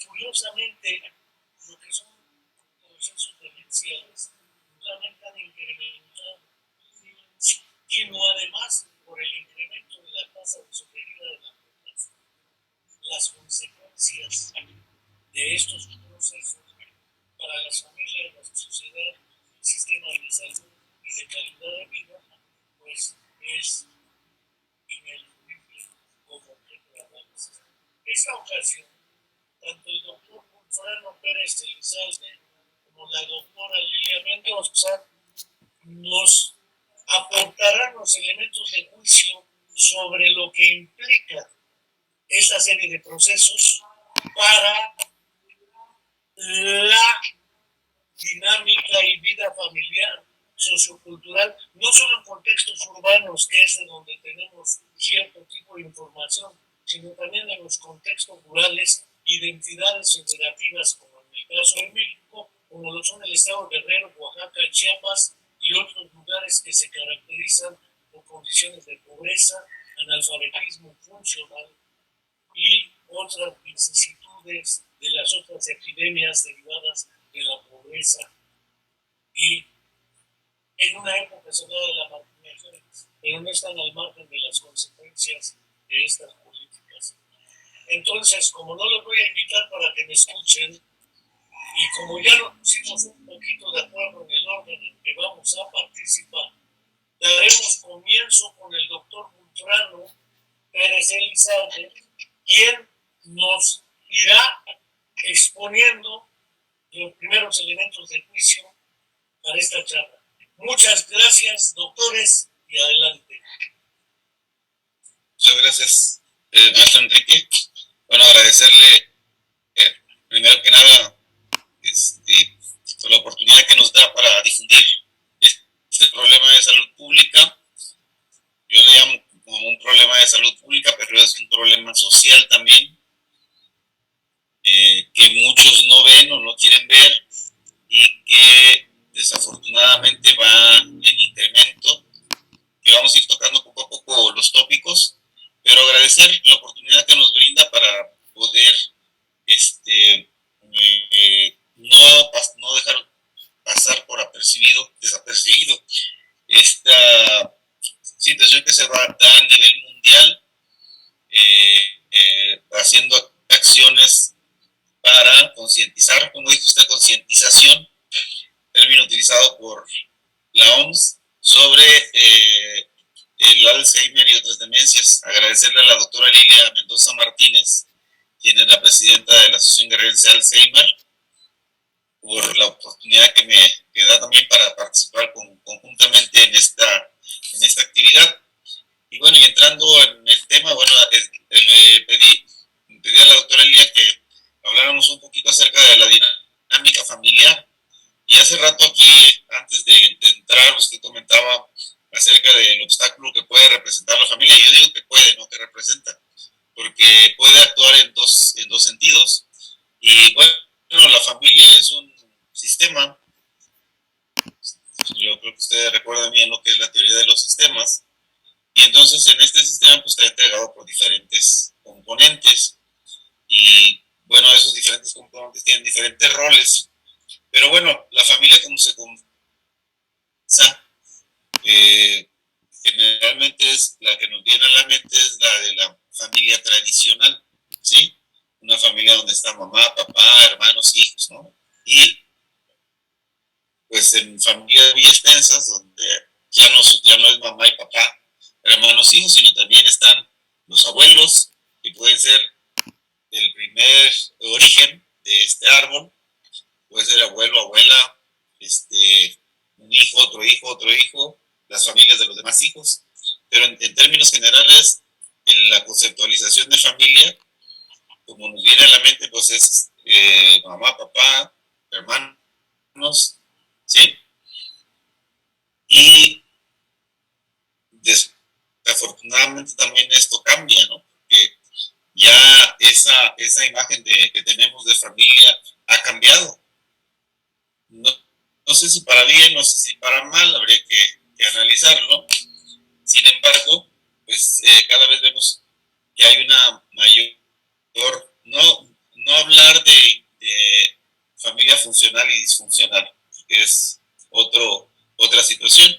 curiosamente, lo que son procesos demenciales solamente han incrementado, sino además por el incremento de la tasa de sobrevida de la población. Las consecuencias de estos procesos para las familias, la sociedad, el sistema de salud y de calidad de vida, pues es ineludible como objeto de análisis. Esta ocasión, tanto el doctor Gonzalo Pérez Elizalde como la doctora Lilia Mendoza nos aportarán los elementos de juicio sobre lo que implica esta serie de procesos para la dinámica y vida familiar, sociocultural, no solo en contextos urbanos, que es de donde tenemos cierto tipo de información, sino también en los contextos rurales, identidades federativas, como en el caso de México, como lo son el estado de Guerrero, Oaxaca, Chiapas y otros lugares que se caracterizan por condiciones de pobreza, analfabetismo funcional y otras vicisitudes de las otras epidemias derivadas de la pobreza. Y en una época se habla de la marginación, pero no están al margen de las consecuencias de estas políticas. Entonces, como no los voy a invitar para que me escuchen, y como ya nos pusimos un poquito de acuerdo en el orden en que vamos a participar, daremos comienzo con el doctor Beltrano Pérez Elizalde, quien nos irá exponiendo los primeros elementos de juicio para esta charla. Muchas gracias, doctores, y adelante. Muchas gracias, maestro Enrique. Bueno, agradecerle, primero que nada, por la oportunidad que nos da para difundir este problema de salud pública. Yo le llamo como un problema de salud pública, pero es un problema social también, que muchos no ven o no quieren ver y que desafortunadamente va en incremento, que vamos a ir tocando poco a poco los tópicos, pero agradecer la oportunidad que nos brinda para poder no dejar pasar por desapercibido esta situación que se da a nivel mundial, haciendo acciones para concientizar, como dice usted, concientización, término utilizado por la OMS, sobre el Alzheimer y otras demencias. Agradecerle a la doctora Lilia Mendoza Martínez, quien es la presidenta de la Asociación Guerrerense de Alzheimer, por la oportunidad que da también para participar conjuntamente en esta actividad. Y bueno, y entrando en el tema, bueno, pedí a la doctora Lilia que habláramos un poquito acerca de la dinámica familiar. Y hace rato aquí, antes de entrar, usted comentaba acerca del obstáculo que puede representar la familia. Yo digo que puede, no que representa, porque puede actuar en dos sentidos. Y bueno, la familia es un sistema, yo creo que ustedes recuerdan bien lo que es la teoría de los sistemas, y entonces en este sistema pues está integrado por diferentes componentes, y bueno, esos diferentes componentes tienen diferentes roles, pero bueno, la familia como se conversa, generalmente es la que nos viene a la mente, es la de la familia tradicional, ¿sí? Una familia donde está mamá, papá, hermanos, hijos, ¿no? Y pues en familias muy extensas, donde ya no es mamá y papá, hermanos, hijos, sino también están los abuelos, que pueden ser el primer origen de este árbol, puede ser abuelo, abuela, un hijo, otro hijo, las familias de los demás hijos, pero en términos generales, en la conceptualización de familia, como nos viene a la mente, pues es mamá, papá, hermanos, ¿sí? Y desafortunadamente también esto cambia, ¿no? Porque ya esa imagen que tenemos de familia ha cambiado. No sé si para bien, no sé si para mal, habría que analizarlo. Sin embargo, pues cada vez vemos que hay una mayor, no no hablar de familia funcional y disfuncional, que es otra situación,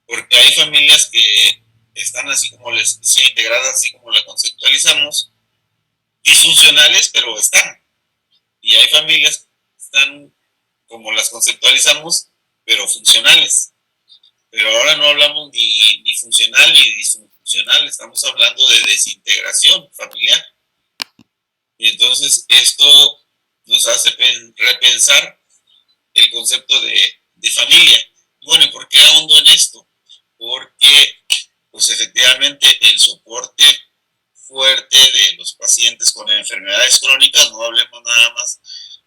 porque hay familias que están así como les decía, integradas, así como la conceptualizamos, disfuncionales, pero están. Y hay familias que están como las conceptualizamos, pero funcionales. Pero ahora no hablamos ni funcional ni disfuncional, estamos hablando de desintegración familiar. Y entonces esto nos hace repensar el concepto de familia. Bueno, ¿y por qué ahondo en esto? Porque, pues efectivamente, el soporte fuerte de los pacientes con enfermedades crónicas, no hablemos nada más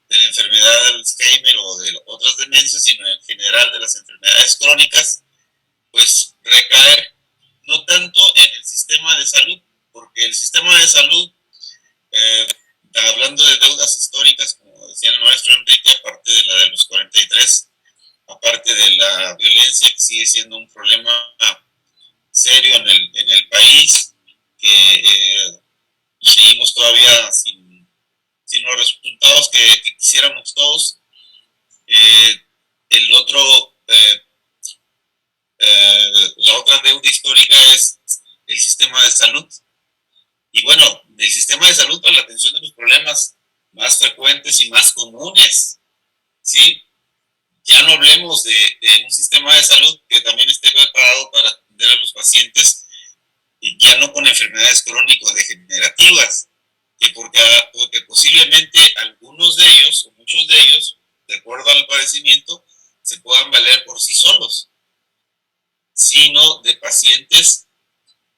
de la enfermedad de Alzheimer o de otras demencias, sino en general de las enfermedades crónicas, pues recaer no tanto en el sistema de salud, porque el sistema de salud, hablando de deudas históricas, como decía el maestro Enrique, aparte de la de los 43, aparte de la violencia, que sigue siendo un problema serio en el país, que seguimos todavía sin los resultados que quisiéramos todos. El otro, la otra deuda histórica es el sistema de salud. Y bueno, el sistema de salud para la atención de los problemas más frecuentes y más comunes, ¿sí? Ya no hablemos de un sistema de salud que también esté preparado para atender a los pacientes, y ya no con enfermedades crónico-degenerativas, porque posiblemente algunos de ellos, o muchos de ellos, de acuerdo al padecimiento, se puedan valer por sí solos, sino de pacientes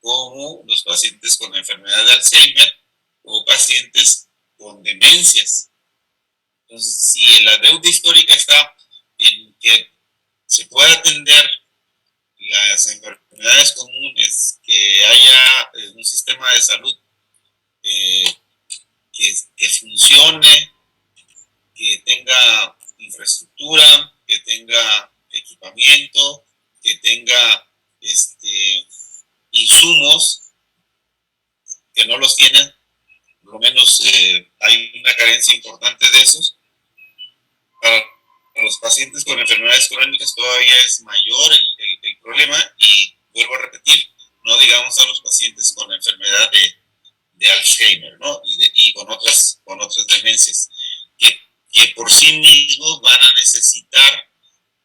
como los pacientes con enfermedad de Alzheimer o pacientes con demencias. Entonces, si la deuda histórica está en que se pueda atender las enfermedades comunes, que haya un sistema de salud que funcione, que tenga infraestructura, que tenga equipamiento, que tenga insumos, que no los tienen, por lo menos hay una carencia importante de esos. Para los pacientes con enfermedades crónicas todavía es mayor el problema, y vuelvo a repetir, no digamos a los pacientes con enfermedad de Alzheimer, ¿no? Y con otras demencias, que por sí mismos van a necesitar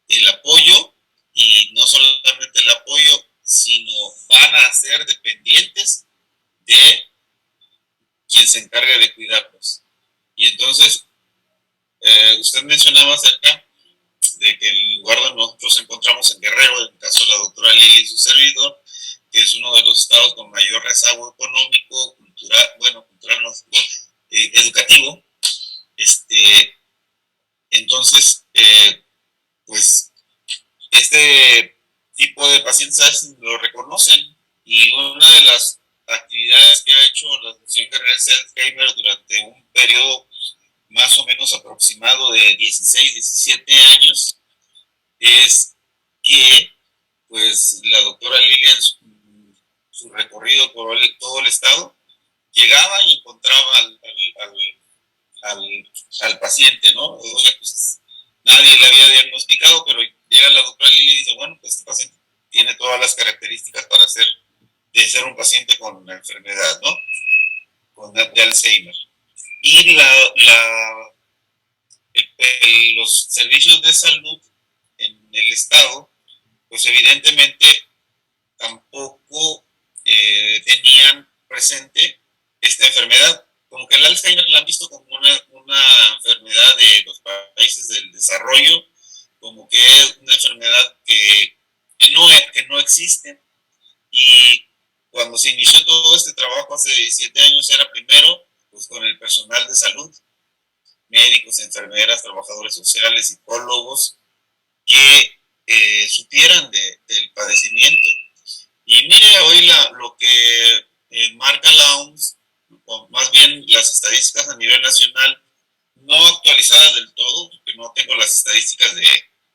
el apoyo, y no solamente el apoyo, sino van a ser dependientes de quien se encargue de cuidarlos. Y entonces, usted mencionaba acerca de que el lugar donde nosotros encontramos en Guerrero, en el caso de la doctora Lili y su servidor, que es uno de los estados con mayor rezago económico, cultural no, educativo, entonces, pues, este tipo de pacientes lo reconocen, y una de las actividades que ha hecho la Asociación Guerrerense de Alzheimer durante un periodo más o menos aproximado de 16, 17 años, es que pues la doctora Lilian, su recorrido por todo el estado, llegaba y encontraba al paciente, ¿no? Oye, pues nadie le había diagnosticado, pero llega la doctora Lilian y dice, bueno, pues este paciente tiene todas las características para ser un paciente con una enfermedad, ¿no? De Alzheimer. Y los servicios de salud en el estado, pues evidentemente tampoco tenían presente esta enfermedad. Como que el Alzheimer la han visto como una enfermedad de los países del desarrollo, como que es una enfermedad que no existe. Y cuando se inició todo este trabajo hace 17 años, era primero pues con el personal de salud, médicos, enfermeras, trabajadores sociales, psicólogos, que supieran del padecimiento. Y mire, hoy lo que marca la OMS, o más bien las estadísticas a nivel nacional, no actualizadas del todo, porque no tengo las estadísticas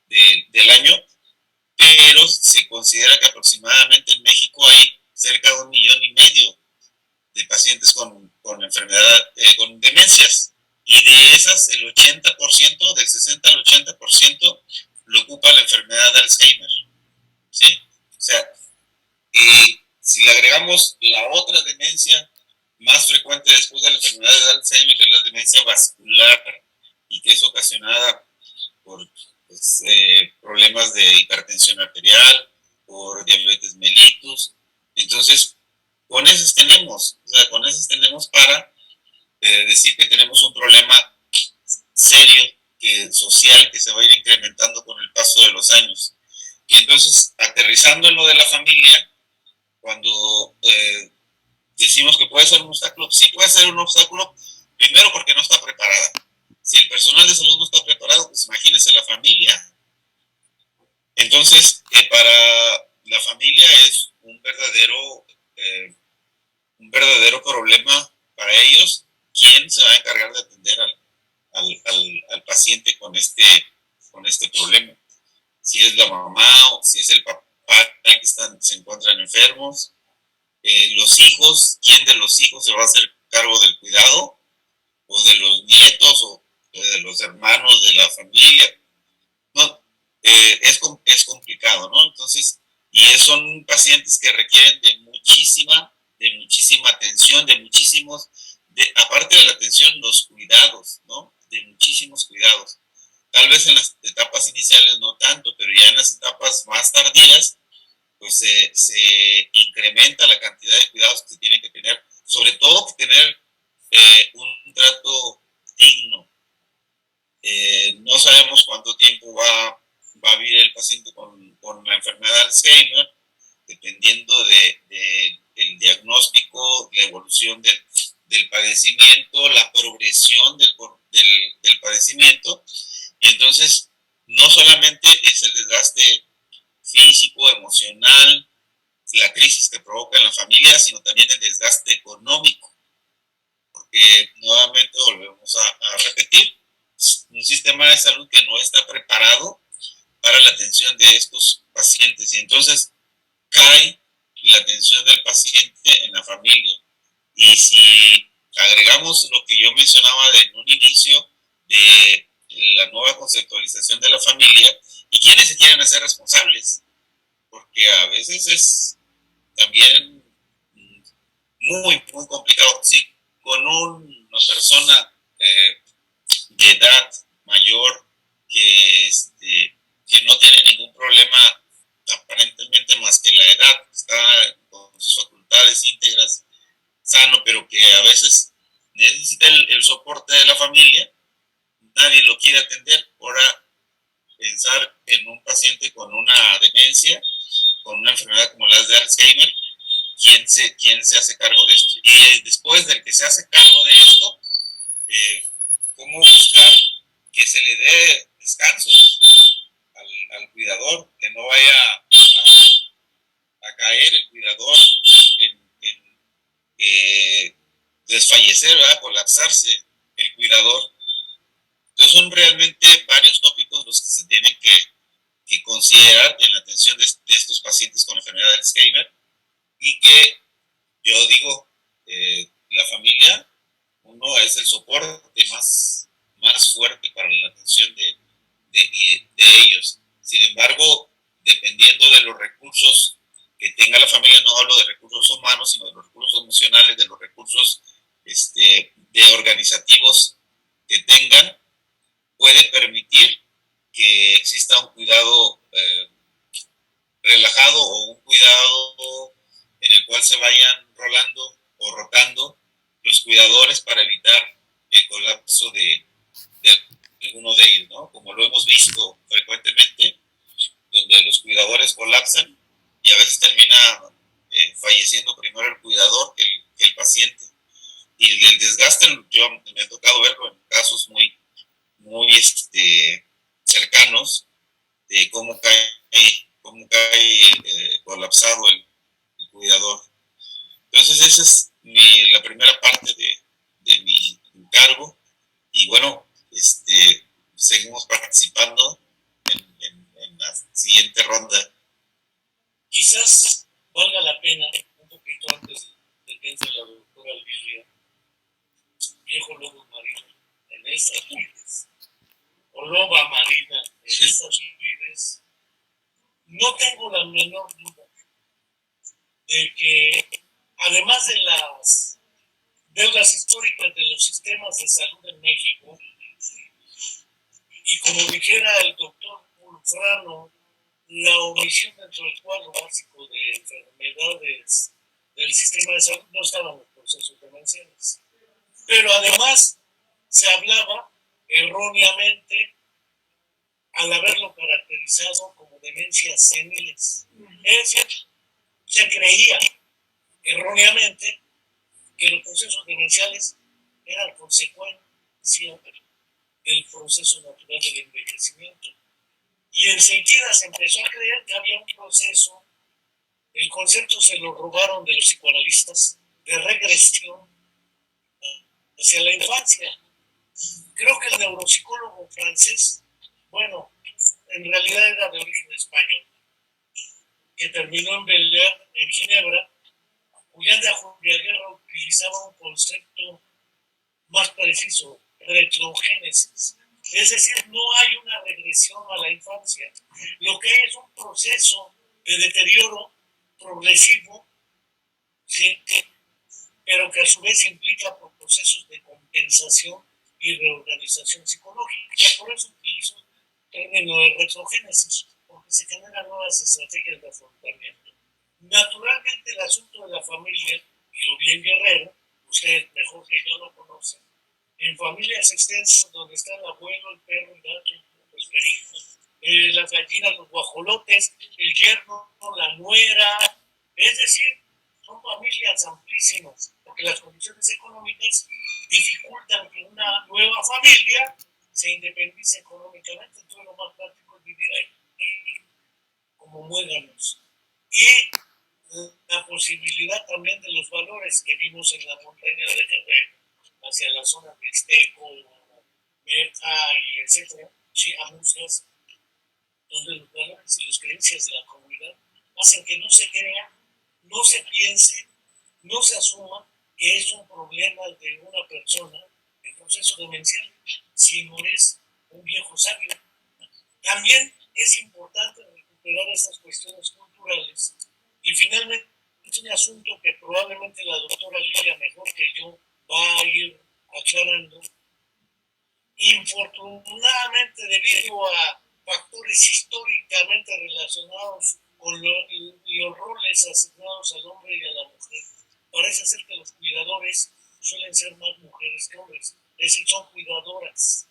del año, pero se considera que aproximadamente en México hay cerca de 1,5 millones de pacientes con enfermedad, con demencias. Y de esas, el 80%, del 60 al 80%, lo ocupa la enfermedad de Alzheimer, ¿sí? O sea, si le agregamos la otra demencia más frecuente después de la enfermedad de Alzheimer, que es la demencia vascular, y que es ocasionada por pues, problemas de hipertensión arterial, por diabetes mellitus. Entonces, con esas tenemos, o sea, con esas tenemos para decir que tenemos un problema serio social que se va a ir incrementando con el paso de los años. Y entonces, aterrizando en lo de la familia, cuando decimos que puede ser un obstáculo, sí puede ser un obstáculo, primero porque no está preparada. Si el personal de salud no está preparado, pues imagínense la familia. Entonces, para la familia es un verdadero problema para ellos. ¿Quién se va a encargar de atender al paciente con este problema? Si es la mamá o si es el papá que se encuentran enfermos, los hijos, ¿quién de los hijos se va a hacer cargo del cuidado? O de los nietos o de los hermanos de la familia. No, es complicado, ¿no? Entonces, son pacientes que requieren de muchísima atención, aparte de la atención, los cuidados, ¿no? De muchísimos cuidados. Tal vez en las etapas iniciales no tanto, pero ya en las etapas más tardías, pues se incrementa la cantidad de cuidados que se tienen que tener, sobre todo que tener un trato digno. No sabemos cuánto tiempo va a vivir el paciente con la enfermedad de Alzheimer, dependiendo del diagnóstico, la evolución del padecimiento, la progresión del padecimiento. Y entonces, no solamente es el desgaste físico, emocional, la crisis que provoca en la familia, sino también el desgaste económico, porque nuevamente volvemos a repetir, un sistema de salud que no está preparado para la atención de estos pacientes, y entonces cae la atención del paciente en la familia. Y si agregamos lo que yo mencionaba en un inicio de la nueva conceptualización de la familia, y quiénes se quieren hacer responsables, porque a veces es también muy, muy complicado. Si con una persona de edad mayor que no tiene ningún problema aparentemente más que la edad, está con sus facultades íntegras, sano, pero que a veces necesita el soporte de la familia, nadie lo quiere atender. Ahora, pensar en un paciente con una demencia, con una enfermedad como la de Alzheimer, ¿quién se hace cargo de esto? Y después del que se hace cargo de esto, ¿cómo buscar que se le dé descansos al cuidador, que no vaya a caer el cuidador en desfallecer, ¿verdad? Colapsarse el cuidador? Entonces son realmente varios tópicos los que se tienen que considerar en la atención de estos pacientes con enfermedad de Alzheimer, y que yo digo, la familia, uno es el soporte más fuerte para la atención de ellos. Sin embargo, dependiendo de los recursos que tenga la familia, no hablo de recursos humanos, sino de los recursos emocionales, de los recursos de organizativos que tengan, puede permitir que exista un cuidado relajado, o un cuidado en el cual se vayan rolando o rotando los cuidadores para evitar el colapso de alguno de ellos, ¿no? Como lo hemos visto frecuentemente, donde los cuidadores colapsan y a veces termina falleciendo primero el cuidador que el paciente. Y el desgaste, yo me ha tocado verlo en casos muy, muy cercanos, de cómo cae colapsado el cuidador. Entonces esa es la primera parte de mi encargo, y bueno, seguimos participando en la siguiente ronda. Quizás valga la pena, un poquito antes de que entre la doctora Lilia, viejo lobo marino, en estas lides, o loba marina en estas lides, no tengo la menor duda de que, además de las deudas históricas de los sistemas de salud en México, y como dijera el doctor Fulfrano, la omisión dentro del cuadro básico de enfermedades del sistema de salud no estaban los procesos demenciales. Pero además se hablaba erróneamente, al haberlo caracterizado como demencias seniles. Es decir, se creía erróneamente que los procesos demenciales eran consecuencia del proceso natural del envejecimiento. Y enseguida se empezó a creer que había un proceso, el concepto se lo robaron de los psicoanalistas, de regresión hacia la infancia. Creo que el neuropsicólogo francés, bueno, en realidad era de origen español, que terminó en Belair, en Ginebra, Julián de Ajuriaguerra utilizaba un concepto más preciso, retrogénesis. Es decir, no hay una regresión a la infancia. Lo que hay es un proceso de deterioro progresivo, ¿sí?, pero que a su vez implica procesos de compensación y reorganización psicológica. Por eso utilizo el término de retrogénesis, porque se generan nuevas estrategias de afrontamiento. Naturalmente, el asunto de la familia, y lo bien Guerrero, ustedes mejor que yo lo conocen, en familias extensas donde está el abuelo, el perro, el gato, el perico, las gallinas, los guajolotes, el yerno, la nuera, es decir, son familias amplísimas, porque las condiciones económicas dificultan que una nueva familia se independice económicamente. Entonces lo más práctico es vivir ahí como muéganos. Y la posibilidad también de los valores que vimos en la montaña de Guerrero, hacia la zona de Esteco, Merca y etcétera, sí, Amusas, donde los valores y las creencias de la comunidad hacen que no se crea, no se piense, no se asuma que es un problema de una persona en proceso demencial, sino es un viejo sabio. También es importante recuperar estas cuestiones culturales y finalmente es un asunto que probablemente la doctora Lilia mejor que yo va a ir aclarando. Infortunadamente, debido a factores históricamente relacionados con los roles asignados al hombre y a la mujer, parece ser que los cuidadores suelen ser más mujeres que hombres, es decir, son cuidadoras.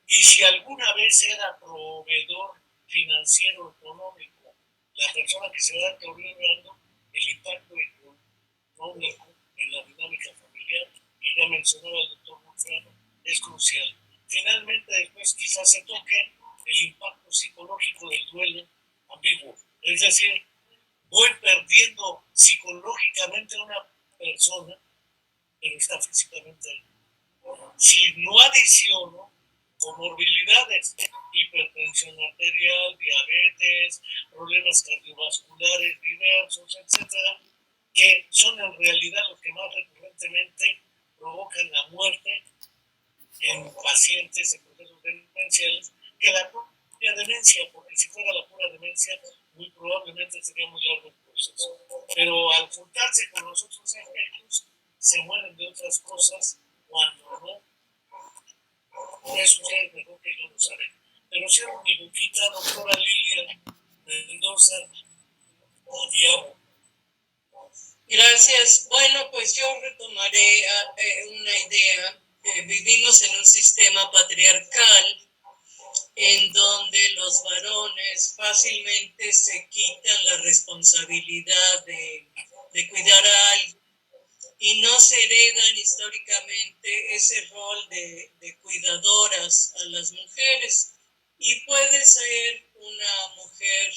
Y si alguna vez era proveedor financiero económico, la persona que se va deteriorando, el impacto económico en la dinámica familiar, que ya mencionaba el doctor Monfrano, es crucial. Finalmente, después quizás se toque el impacto psicológico del duelo ambiguo. Es decir, voy perdiendo psicológicamente a una persona, pero está físicamente ahí. Si no adiciono comorbilidades, hipertensión arterial, diabetes, problemas cardiovasculares diversos, etcétera, que son en realidad los que más recurrentemente provocan la muerte en pacientes en procesos demenciales, que la propia demencia, porque si fuera la pura demencia, muy probablemente sería muy largo el proceso. Pero al juntarse con los otros aspectos, se mueren de otras cosas cuando no. Eso ustedes mejor que yo lo saben. Pero cierro mi boquita, doctora Lilia Mendoza, o Diabo. Gracias. Bueno, pues yo retomaré una idea. Vivimos en un sistema patriarcal en donde los varones fácilmente se quitan la responsabilidad de cuidar a alguien y no se heredan históricamente ese rol de cuidadoras a las mujeres. Y puede ser una mujer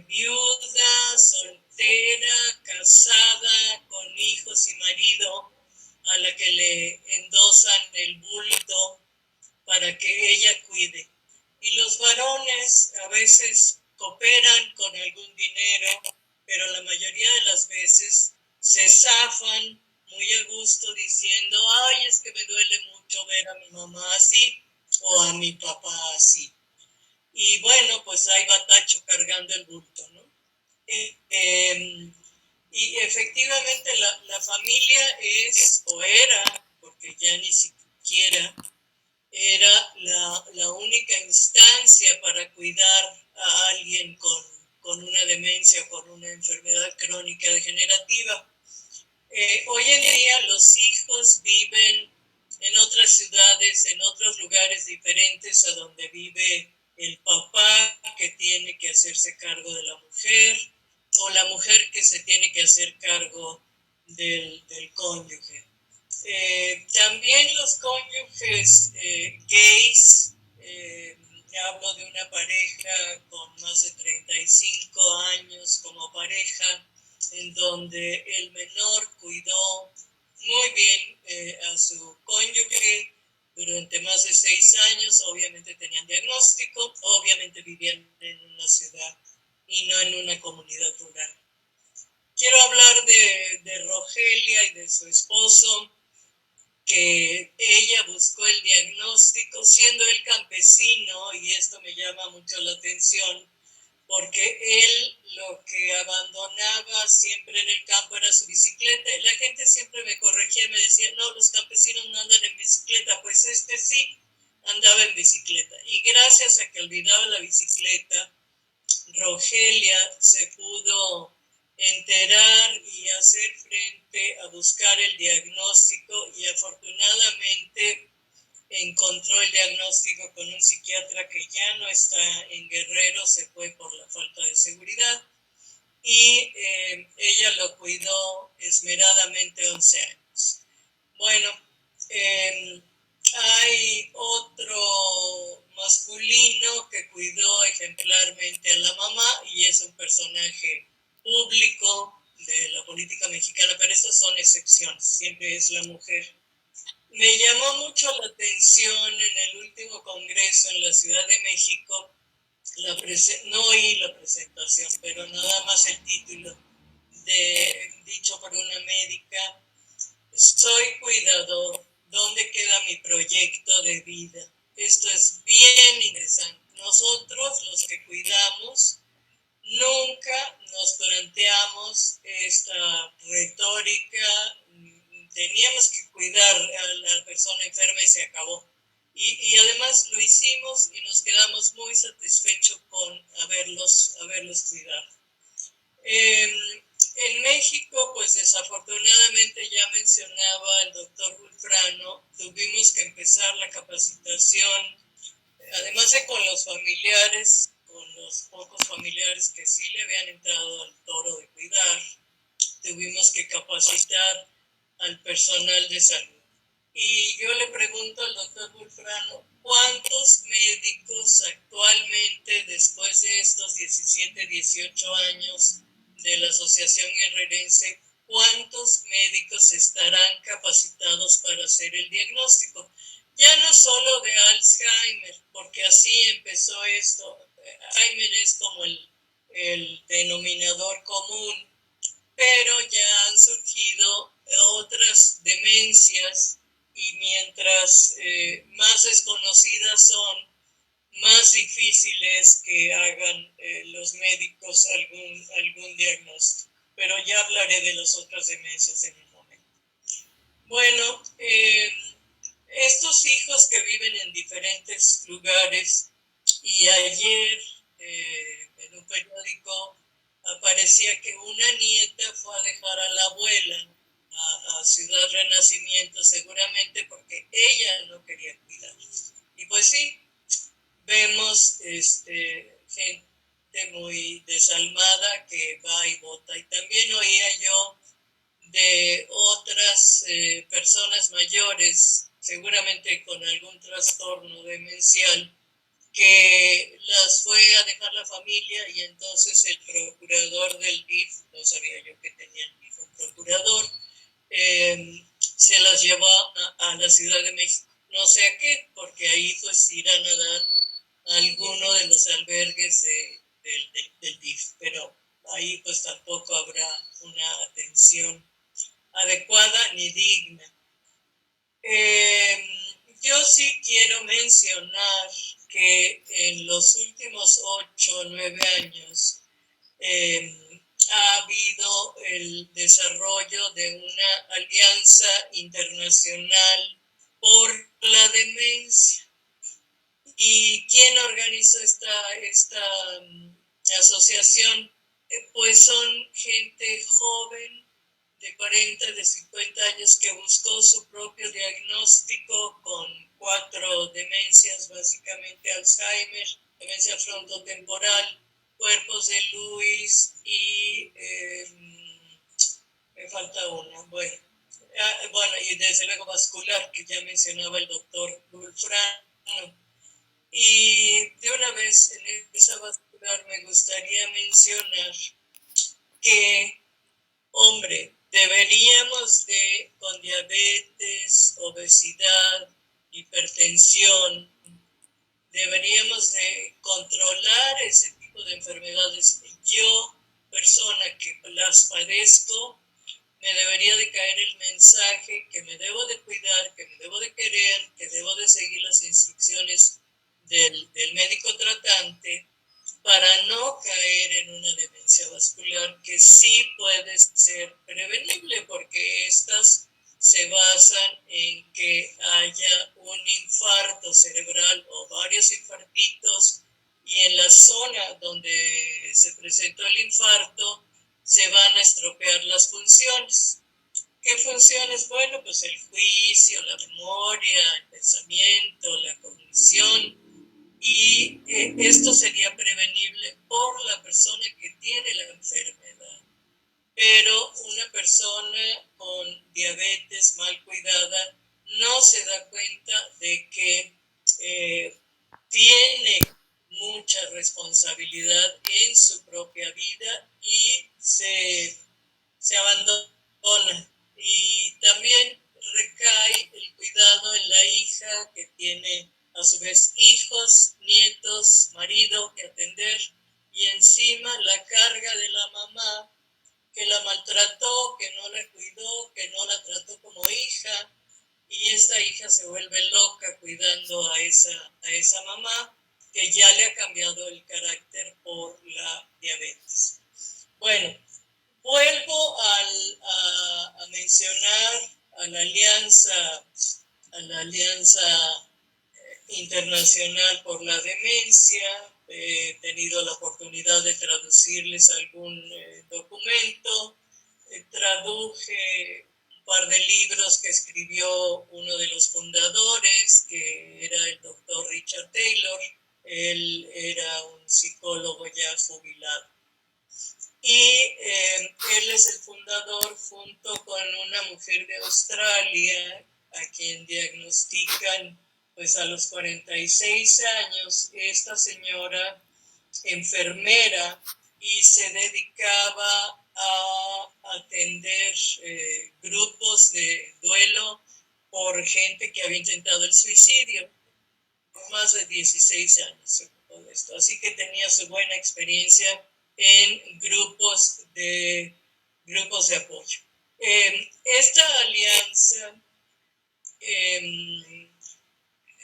viuda, soltera, casada, con hijos y marido, a la que le endosan el bulto para que ella cuide. Y los varones a veces cooperan con algún dinero, pero la mayoría de las veces se zafan muy a gusto diciendo, ay, es que me duele mucho ver a mi mamá así o a mi papá así. Y bueno, pues ahí va Tacho cargando el bulto, ¿no? Y efectivamente la familia es, o era, porque ya ni siquiera, era la única instancia para cuidar a alguien con una demencia o con una enfermedad crónica degenerativa. Hoy en día los hijos viven en otras ciudades, en otros lugares diferentes a donde vive el papá que tiene que hacerse cargo de la mujer o la mujer que se tiene que hacer cargo del cónyuge. También los cónyuges gays, hablo de una pareja con más de 35 años como pareja, en donde el menor cuidó muy bien a su cónyuge durante más de 6 años, obviamente tenían diagnóstico, obviamente vivían en una ciudad y no en una comunidad rural. Quiero hablar de Rogelia y de su esposo, que ella buscó el diagnóstico siendo él campesino, y esto me llama mucho la atención, porque él lo que abandonaba siempre en el campo era su bicicleta. La gente siempre me corregía y me decía, no, los campesinos no andan en bicicleta, pues este sí andaba en bicicleta. Y gracias a que olvidaba la bicicleta, Rogelia se pudo enterar y hacer frente a buscar el diagnóstico, y afortunadamente encontró el diagnóstico con un psiquiatra que ya no está en Guerrero, se fue por la falta de seguridad, y ella lo cuidó esmeradamente 11 años. Bueno, eh, hay otro masculino que cuidó ejemplarmente a la mamá y es un personaje público de la política mexicana, pero estas son excepciones, siempre es la mujer. Me llamó mucho la atención en el último congreso en la Ciudad de México, no oí la presentación, pero nada más el título dicho por una médica: soy cuidador, ¿dónde queda mi proyecto de vida? Esto es bien interesante. Nosotros, los que cuidamos, nunca nos planteamos esta retórica. Teníamos que cuidar a la persona enferma y se acabó. Y además lo hicimos y nos quedamos muy satisfechos con haberlos cuidado. En México, pues desafortunadamente, ya mencionaba el doctor Bulfrano, tuvimos que empezar la capacitación, además de con los familiares, con los pocos familiares que sí le habían entrado al toro de cuidar, tuvimos que capacitar al personal de salud. Y yo le pregunto al doctor Bulfrano, ¿cuántos médicos actualmente, después de estos 17, 18 años de la Asociación Guerrerense, cuántos médicos estarán capacitados para hacer el diagnóstico? Ya no solo de Alzheimer, porque así empezó esto. Alzheimer es como el denominador común, pero ya han surgido otras demencias, y mientras más desconocidas son, más difícil es que hagan los médicos algún diagnóstico. Pero ya hablaré de las otras demencias en un momento. Bueno, estos hijos que viven en diferentes lugares, y ayer en un periódico aparecía que una nieta fue a dejar a la abuela a Ciudad Renacimiento, seguramente porque ella no quería cuidar. Y pues sí, vemos gente muy desalmada que va y vota. Y también oía yo de otras personas mayores, seguramente con algún trastorno demencial, que las fue a dejar la familia, y entonces el procurador del DIF, no sabía yo que tenía el DIF un procurador, se las llevó a la Ciudad de México. No sé a qué, porque ahí pues irán a dar a alguno de los albergues del DIF, pero ahí pues tampoco habrá una atención adecuada adecuada ni digna. Yo sí quiero mencionar que en los últimos 8 o 9 años ha habido el desarrollo de una alianza internacional por la demencia. ¿Y quién organizó esta asociación? Pues son gente joven de 40, de 50 años que buscó su propio diagnóstico con 4 demencias, básicamente Alzheimer, demencia frontotemporal, cuerpos de Lewis y me falta una, bueno, y desde luego vascular, que ya mencionaba el doctor Bulfrano. Y de una vez en esa vascular me gustaría mencionar que, hombre, deberíamos de, con diabetes, obesidad, hipertensión, deberíamos de controlar ese tipo de enfermedades. Yo, persona que las padezco, me debería de caer el mensaje que me debo de cuidar, que me debo de querer, que debo de seguir las instrucciones del médico tratante para no caer en una demencia vascular que sí puede ser prevenible, porque estas se basan en que haya un infarto cerebral o varios infartitos, y en la zona donde se presentó el infarto se van a estropear las funciones. ¿Qué funciones? Bueno, pues el juicio, la memoria, el pensamiento, la cognición. Y esto sería prevenible por la persona que tiene la enfermedad. Pero una persona con diabetes mal cuidada no se da cuenta de que tiene mucha responsabilidad en su propia vida y se abandona. Y también recae el cuidado en la hija, que tiene a su vez hijos, nietos, marido que atender, y encima la carga de la mamá, que la maltrató, que no la cuidó, que no la trató como hija, y esta hija se vuelve loca cuidando a esa mamá, que ya le ha cambiado el carácter por la diabetes. Bueno, vuelvo a mencionar a la Alianza Internacional por la Demencia. He tenido la oportunidad de traducirles algún documento. Traduje un par de libros que escribió uno de los fundadores, que era el doctor Richard Taylor. Él era un psicólogo ya jubilado. Y él es el fundador, junto con una mujer de Australia, a quien diagnostican pues a los 46 años. Esta señora, enfermera, y se dedicaba a atender grupos de duelo por gente que había intentado el suicidio. Más de 16 años se ocupó de esto, así que tenía su buena experiencia en grupos de apoyo. Esta alianza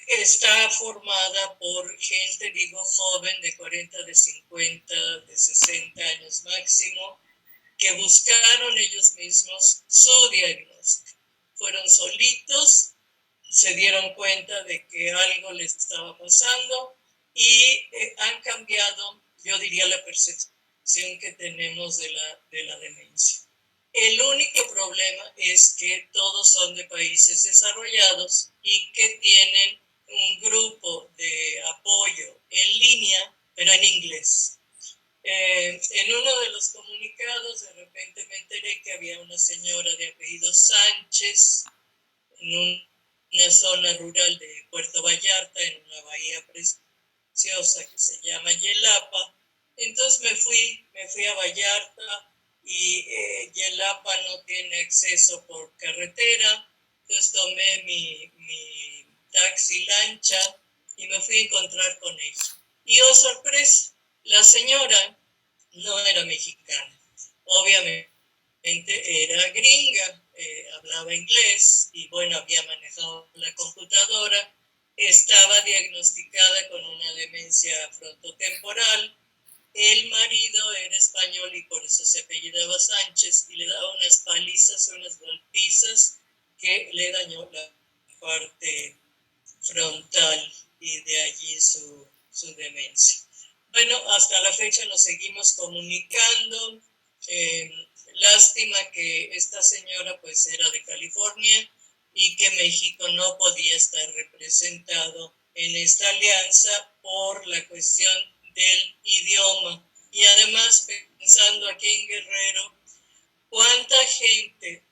está formada por gente, digo, joven, de 40, de 50, de 60 años máximo, que buscaron ellos mismos su diagnóstico. Fueron solitos, se dieron cuenta de que algo les estaba pasando y han cambiado, yo diría, la percepción que tenemos de la demencia. El único problema es que todos son de países desarrollados y que tienen un grupo de apoyo en línea, pero en inglés. En uno de los comunicados, de repente me enteré que había una señora de apellido Sánchez en una zona rural de Puerto Vallarta, en una bahía preciosa que se llama Yelapa. Entonces me fui a Vallarta, y Yelapa no tiene acceso por carretera. Entonces tomé mi taxi lancha y me fui a encontrar con ella. Y oh sorpresa, la señora no era mexicana, obviamente era gringa, hablaba inglés y bueno, había manejado la computadora, estaba diagnosticada con una demencia frontotemporal. El marido era español y por eso se apellidaba Sánchez y le daba unas palizas, unas golpizas que le dañó la parte frontal y de allí su demencia. Bueno, hasta la fecha nos seguimos comunicando. Lástima que esta señora pues era de California y que México no podía estar representado en esta alianza por la cuestión del idioma. Y además, pensando aquí en Guerrero, ¿cuánta gente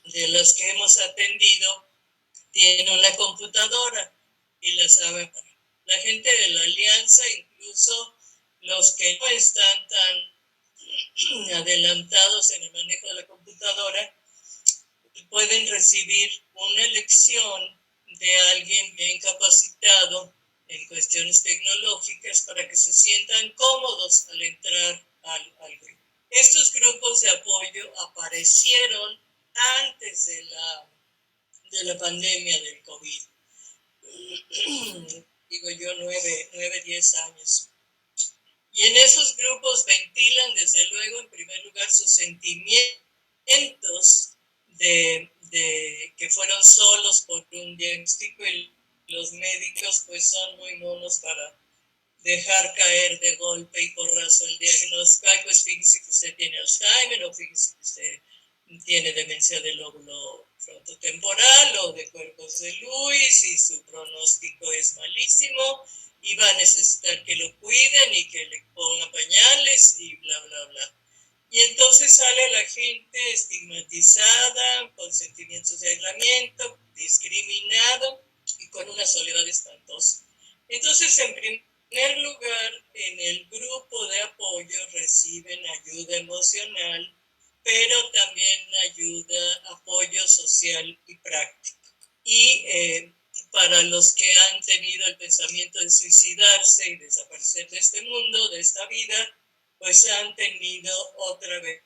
de las que hemos atendido tiene una computadora y la sabe? La gente de la alianza, incluso los que no están tan adelantados en el manejo de la computadora, pueden recibir una lección de alguien bien capacitado en cuestiones tecnológicas para que se sientan cómodos al entrar al grupo. Estos grupos de apoyo aparecieron antes de la pandemia del COVID. Digo yo, 10 años. Y en esos grupos ventilan, desde luego, en primer lugar, sus sentimientos de que fueron solos por un diagnóstico y los médicos pues son muy monos para dejar caer de golpe y porrazo el diagnóstico. Ay, pues fíjese que usted tiene Alzheimer, o fíjese que usted tiene demencia del lóbulo frontotemporal o de cuerpos de Lewis y su pronóstico es malísimo y va a necesitar que lo cuiden y que le pongan pañales y bla, bla, bla. Y entonces sale la gente estigmatizada, con sentimientos de aislamiento, discriminado y con una soledad espantosa. Entonces, en primer lugar, en el grupo de apoyo reciben ayuda emocional, pero también ayuda, apoyo social y práctico. Y para los que han tenido el pensamiento de suicidarse y desaparecer de este mundo, de esta vida, pues han tenido otra vez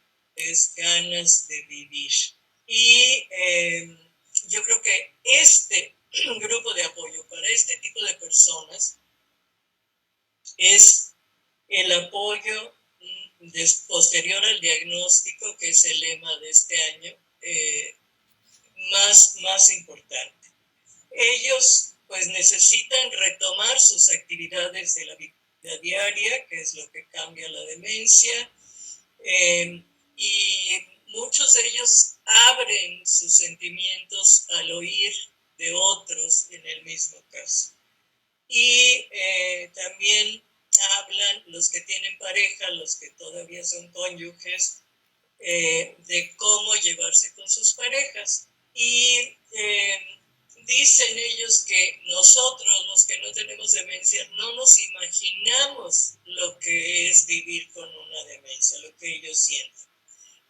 ganas de vivir. Y yo creo que este grupo de apoyo para este tipo de personas es el apoyo posterior al diagnóstico, que es el lema de este año, más importante. Ellos pues necesitan retomar sus actividades de la vida diaria, que es lo que cambia la demencia, y muchos de ellos abren sus sentimientos al oír de otros en el mismo caso. Y también hablan los que tienen pareja, los que todavía son cónyuges, de cómo llevarse con sus parejas. Y dicen ellos que nosotros, los que no tenemos demencia, no nos imaginamos lo que es vivir con una demencia, lo que ellos sienten.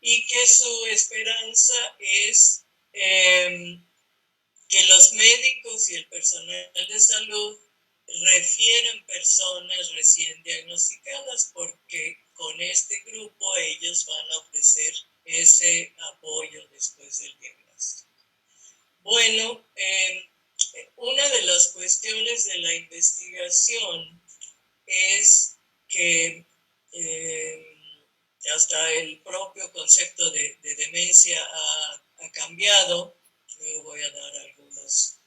Y que su esperanza es que los médicos y el personal de salud refieran personas recién diagnosticadas, porque con este grupo ellos van a ofrecer ese apoyo después del diagnóstico. Bueno, una de las cuestiones de la investigación es que hasta el propio concepto de demencia ha cambiado. Luego voy a dar algunas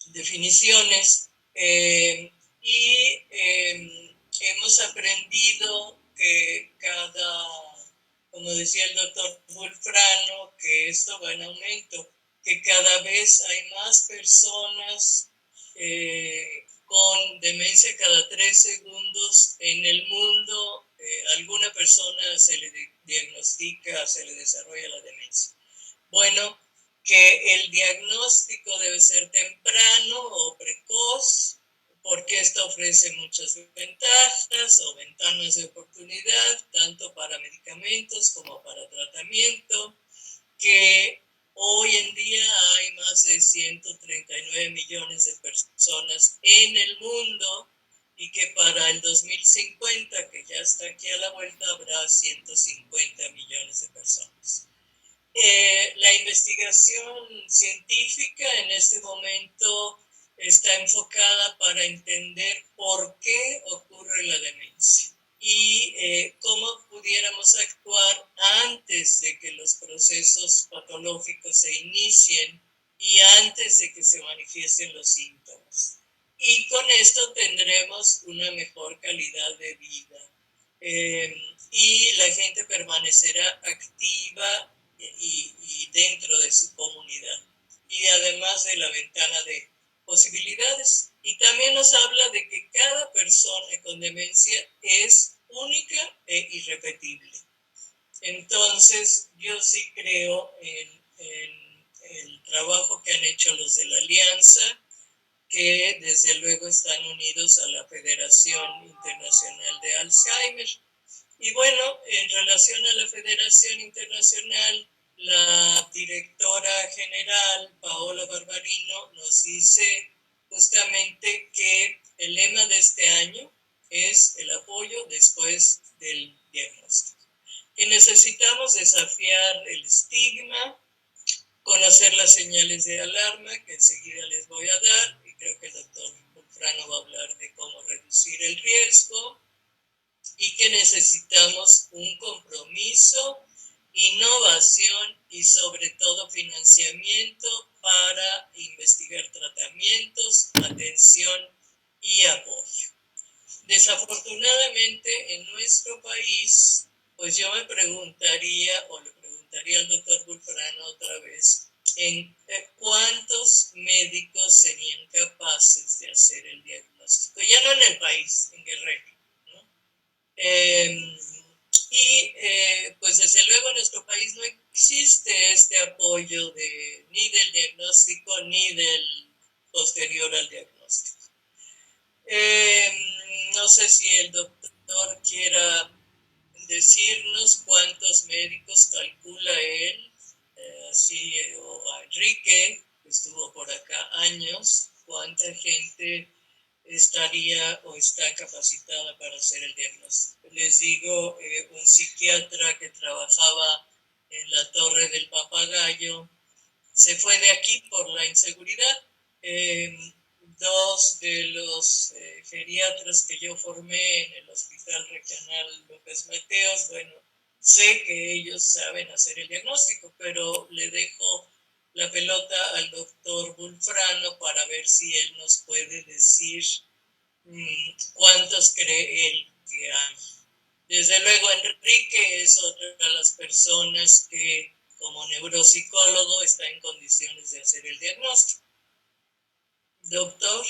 definiciones. Y hemos aprendido que como decía el doctor Wolfrano, que esto va en aumento, que cada vez hay más personas con demencia. Cada 3 segundos en el mundo alguna persona se le diagnostica, se le desarrolla la demencia. Bueno, que el diagnóstico debe ser temprano o precoz, porque esto ofrece muchas ventajas o ventanas de oportunidad, tanto para medicamentos como para tratamiento, que hoy en día hay más de 139 millones de personas en el mundo y que para el 2050, que ya está aquí a la vuelta, habrá 150 millones de personas. La investigación científica en este momento está enfocada para entender por qué ocurre la demencia y cómo pudiéramos actuar antes de que los procesos patológicos se inicien y antes de que se manifiesten los síntomas. Y con esto tendremos una mejor calidad de vida. Y la gente permanecerá activa y dentro de su comunidad. Y además de la ventana de posibilidades. Y también nos habla de que cada persona con demencia es única e irrepetible. Entonces, yo sí creo en el trabajo que han hecho los de la Alianza, que desde luego están unidos a la Federación Internacional de Alzheimer. Y bueno, en relación a la Federación Internacional, la directora general, Paola Barbarino, nos dice justamente que el lema de este año es el apoyo después del diagnóstico. Que necesitamos desafiar el estigma, conocer las señales de alarma, que enseguida les voy a dar, y creo que el doctor Bulfrano va a hablar de cómo reducir el riesgo, y que necesitamos un compromiso, innovación y sobre todo financiamiento para investigar tratamientos, atención y apoyo. Desafortunadamente en nuestro país, pues yo me preguntaría, o le preguntaría al doctor Bulfrano otra vez, en cuántos médicos serían capaces de hacer el diagnóstico, ya no en el país, en Guerrero, ¿no? Pues desde luego en nuestro país no existe este apoyo ni del diagnóstico ni del posterior al diagnóstico. No sé si el doctor quiera decirnos cuántos médicos calcula él, o a Enrique, que estuvo por acá años, cuánta gente estaría o está capacitada para hacer el diagnóstico. Les digo, un psiquiatra que trabajaba en la Torre del Papagayo se fue de aquí por la inseguridad. Dos de los geriatras que yo formé en el Hospital Regional López Mateos, bueno, sé que ellos saben hacer el diagnóstico, pero le dejo la pelota al doctor Bulfrano para ver si él nos puede decir cuántos cree él que hay. Desde luego, Enrique es otra de las personas que, como neuropsicólogo, está en condiciones de hacer el diagnóstico. Doctor.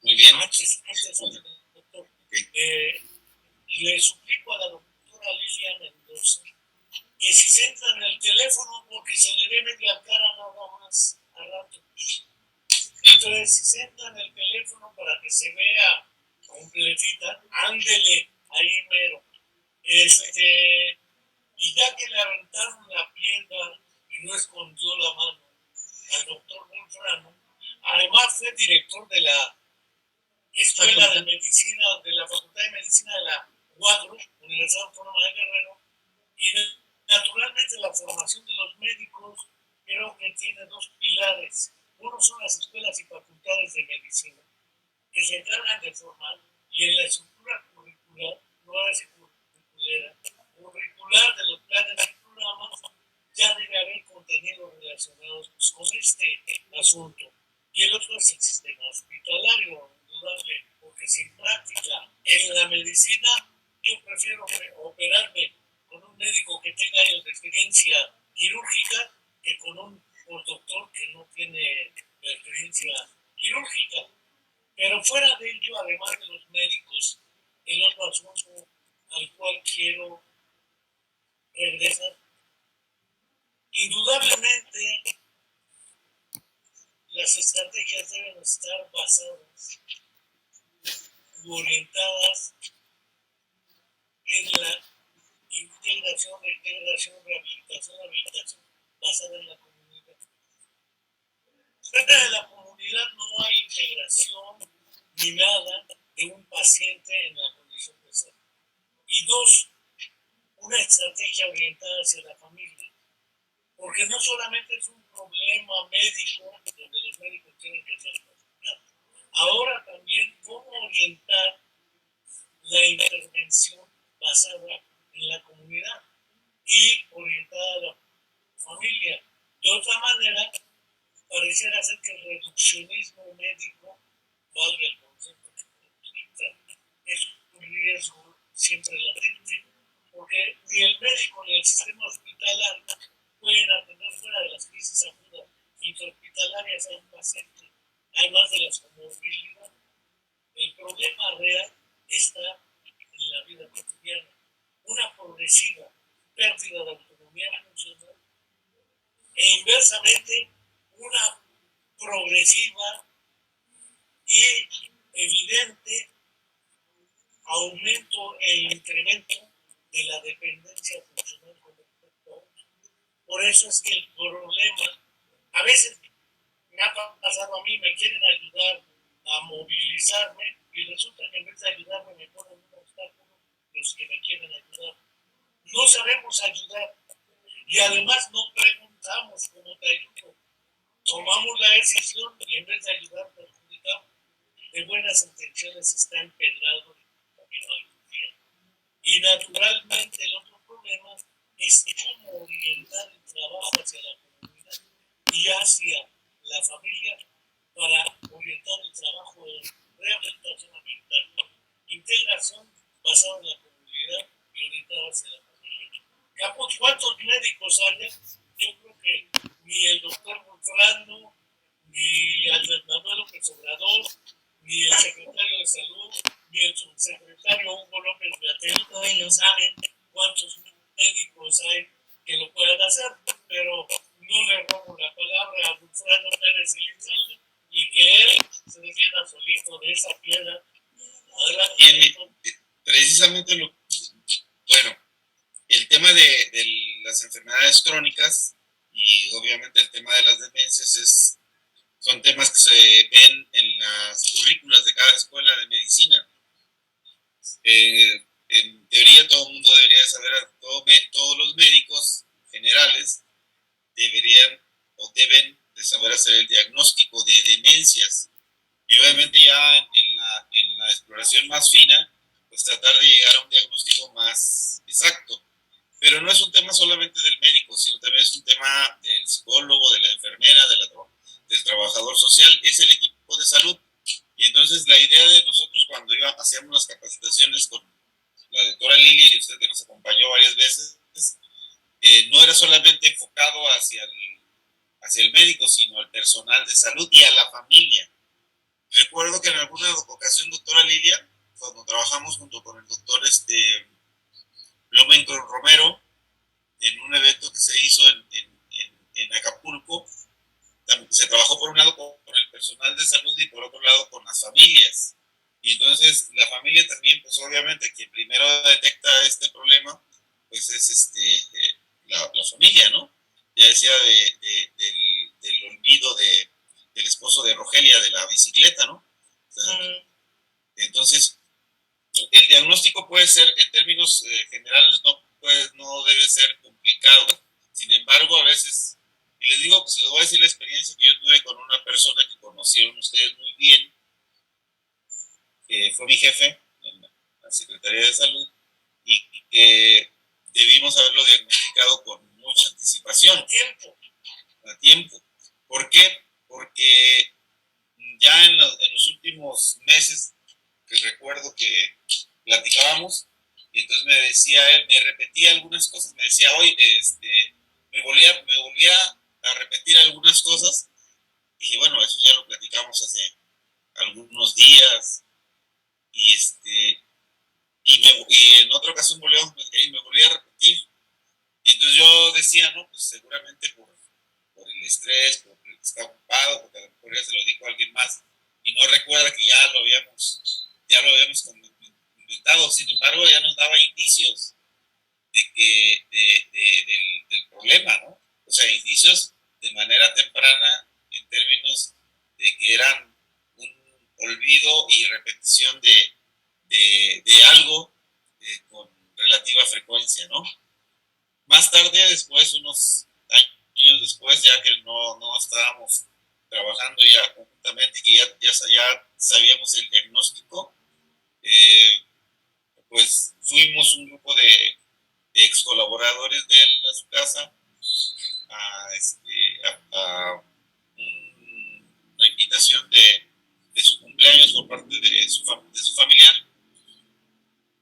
Muy bien. Doctor. Le suplico a la doctora Lilia Mendoza que si se entra en el teléfono, porque se le ve media cara nada más al rato. Entonces, si se entra en el teléfono para que se vea completita, ándele ahí mero. Y ya que le aventaron la piedra y no escondió la mano al doctor Bulfrano, además fue director de la Escuela de Medicina, de la Facultad de Medicina de la UAGRO, Universidad Autónoma de Guerrero, y naturalmente la formación de los médicos creo que tiene dos pilares. Uno son las escuelas y facultades de medicina, que se encargan de formar, y en la estructura curricular, no va a decir curricular de los planes y programas, ya debe haber contenidos relacionados con este asunto. Y el otro es el sistema hospitalario, indudable, porque sin práctica en la medicina, yo prefiero operarme con un médico que tenga años de experiencia quirúrgica que con un doctor que no tiene la experiencia quirúrgica. Pero fuera de ello, además de los médicos, el otro asunto al cual quiero regresar, indudablemente las estrategias deben estar basadas u orientadas en la integración, rehabilitación, basada en la comunidad. Fuera de la comunidad no hay integración ni nada, de un paciente en la condición de salud. Y dos, una estrategia orientada hacia la familia. Porque no solamente es un problema médico, donde los médicos tienen que diagnosticar. Ahora también cómo orientar la intervención basada en la comunidad y orientada a la familia. De otra manera, pareciera ser que el reduccionismo médico, valga el concepto que utiliza, es un riesgo siempre latente, porque ni el médico ni el sistema hospitalario pueden atender fuera de las crisis agudas intrahospitalarias a un paciente, además de las comorbilidades. El problema real está en la vida cotidiana. Una progresiva pérdida de autonomía funcional e inversamente una progresiva y evidente aumento e incremento de la dependencia funcional con respecto a otros. Por eso es que el problema, a veces me ha pasado a mí, me quieren ayudar a movilizarme y resulta que en vez de ayudarme me ponen un obstáculo los que me quieren ayudar. No sabemos ayudar y además no preguntamos cómo te ayudo. Tomamos la decisión y en vez de ayudar perjudicamos. De buenas intenciones está empedrado el camino al infierno. Y naturalmente el otro problema es cómo orientar el trabajo hacia la comunidad y hacia la familia para orientar el trabajo de rehabilitación ambiental, integración basada en la comunidad y orientada hacia la familia. Caput, ¿cuántos médicos hay? Yo creo que ni el doctor Monfrano, ni Andrés Manuel López Obrador, ni el secretario de Salud, ni el subsecretario Hugo López Gatell no saben cuántos médicos hay que lo puedan hacer, pero no le robo la palabra a Monfrano Pérez Elizalde y que él se defienda solito de esa piedra. Tiene precisamente bueno, el tema de las enfermedades crónicas y obviamente el tema de las demencias son temas que se ven en las currículas de cada escuela de medicina. En teoría todo el mundo debería saber, todos los médicos generales deberían o deben de saber hacer el diagnóstico de demencias. Y obviamente ya en la exploración más fina, pues tratar de llegar a un diagnóstico más exacto. Pero no es un tema solamente del médico, sino también es un tema del psicólogo, de la enfermera, del trabajador social, es el equipo de salud. Y entonces la idea de nosotros cuando hacíamos las capacitaciones con la doctora Lilia y usted que nos acompañó varias veces, no era solamente enfocado hacia el médico, sino al personal de salud y a la familia. Recuerdo que en alguna ocasión, doctora Lilia, cuando trabajamos junto con el doctor Blumenco Romero, en un evento que se hizo en Acapulco, se trabajó por un lado con el personal de salud y por otro lado con las familias. Y entonces la familia también, pues obviamente, quien primero detecta este problema, pues es la familia, ¿no? Ya decía del olvido del esposo de Rogelia de la bicicleta, ¿no? Entonces, el diagnóstico puede ser, en términos generales, no debe ser complicado. Sin embargo, a veces, y les digo, pues les voy a decir la experiencia que yo tuve con una persona que conocieron ustedes muy bien, que fue mi jefe en la Secretaría de Salud, y que debimos haberlo diagnosticado con mucha anticipación. A tiempo. ¿Por qué? Porque ya en los últimos meses, que recuerdo que platicábamos, y entonces me decía él, me repetía algunas cosas, me decía, oye, me volvía a repetir algunas cosas. Dije, bueno, eso ya lo platicamos hace algunos días, y y en otra ocasión me volvía a repetir. Y entonces yo decía, no, pues seguramente por el estrés, porque está ocupado, porque a lo mejor ya se lo dijo a alguien más y no recuerda que ya lo habíamos comentado. Sin embargo, ya nos daba indicios del problema, ¿no? O sea, indicios de manera temprana en términos de que eran un olvido y repetición repetición de algo con relativa frecuencia, ¿no? Más tarde, después, unos años después, ya que no estábamos trabajando ya conjuntamente, que ya sabíamos el diagnóstico, pues fuimos un grupo de ex colaboradores de él a su casa a una invitación de su cumpleaños por parte de su familiar,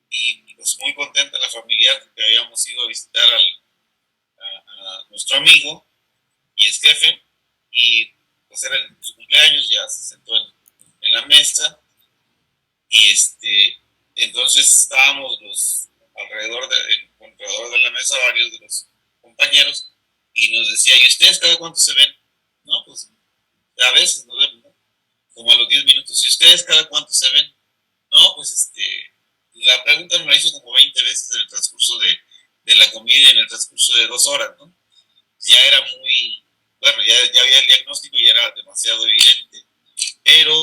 y pues muy contenta la familiar porque habíamos ido a visitar a nuestro amigo y ex jefe, y pues era su cumpleaños, ya se sentó en la mesa, y entonces estábamos alrededor de la mesa varios de los compañeros, y nos decía, ¿y ustedes cada cuánto se ven? No, pues a veces nos vemos, ¿no? Como a los 10 minutos. ¿Y ustedes cada cuánto se ven? No, pues la pregunta me la hizo como 20 veces en el transcurso de la comida y en el transcurso de 2 horas, ¿no? Ya era muy, bueno, ya había el diagnóstico y era demasiado evidente, pero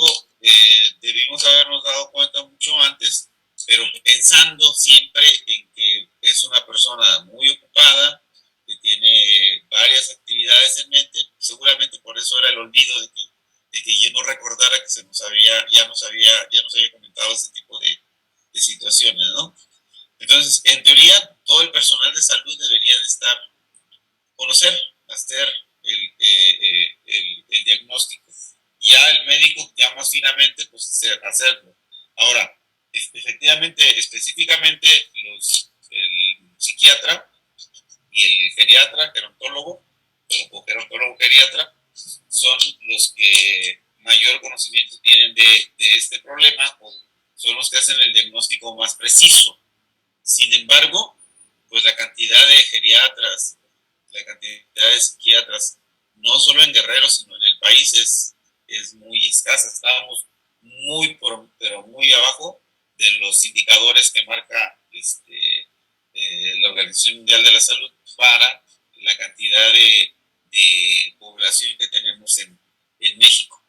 debimos habernos dado cuenta mucho antes, pero pensando siempre en que es una persona muy ocupada, que tiene varias actividades en mente, seguramente por eso era el olvido de que yo no recordara que ya nos había comentado ese tipo de situaciones, ¿no? Entonces, en teoría, todo el personal de salud debería de conocer, hacer el diagnóstico. Ya el médico, ya más finamente, pues hacerlo. Ahora, efectivamente, específicamente, el psiquiatra y el geriatra, gerontólogo o gerontólogo geriatra, son los que mayor conocimiento tienen de este problema, o son los que hacen el diagnóstico más preciso. Sin embargo, pues la cantidad de geriatras, la cantidad de psiquiatras, no solo en Guerrero, sino en el país, es muy escasa. Estábamos pero muy abajo de los indicadores que marca la Organización Mundial de la Salud para la cantidad de población que tenemos en México.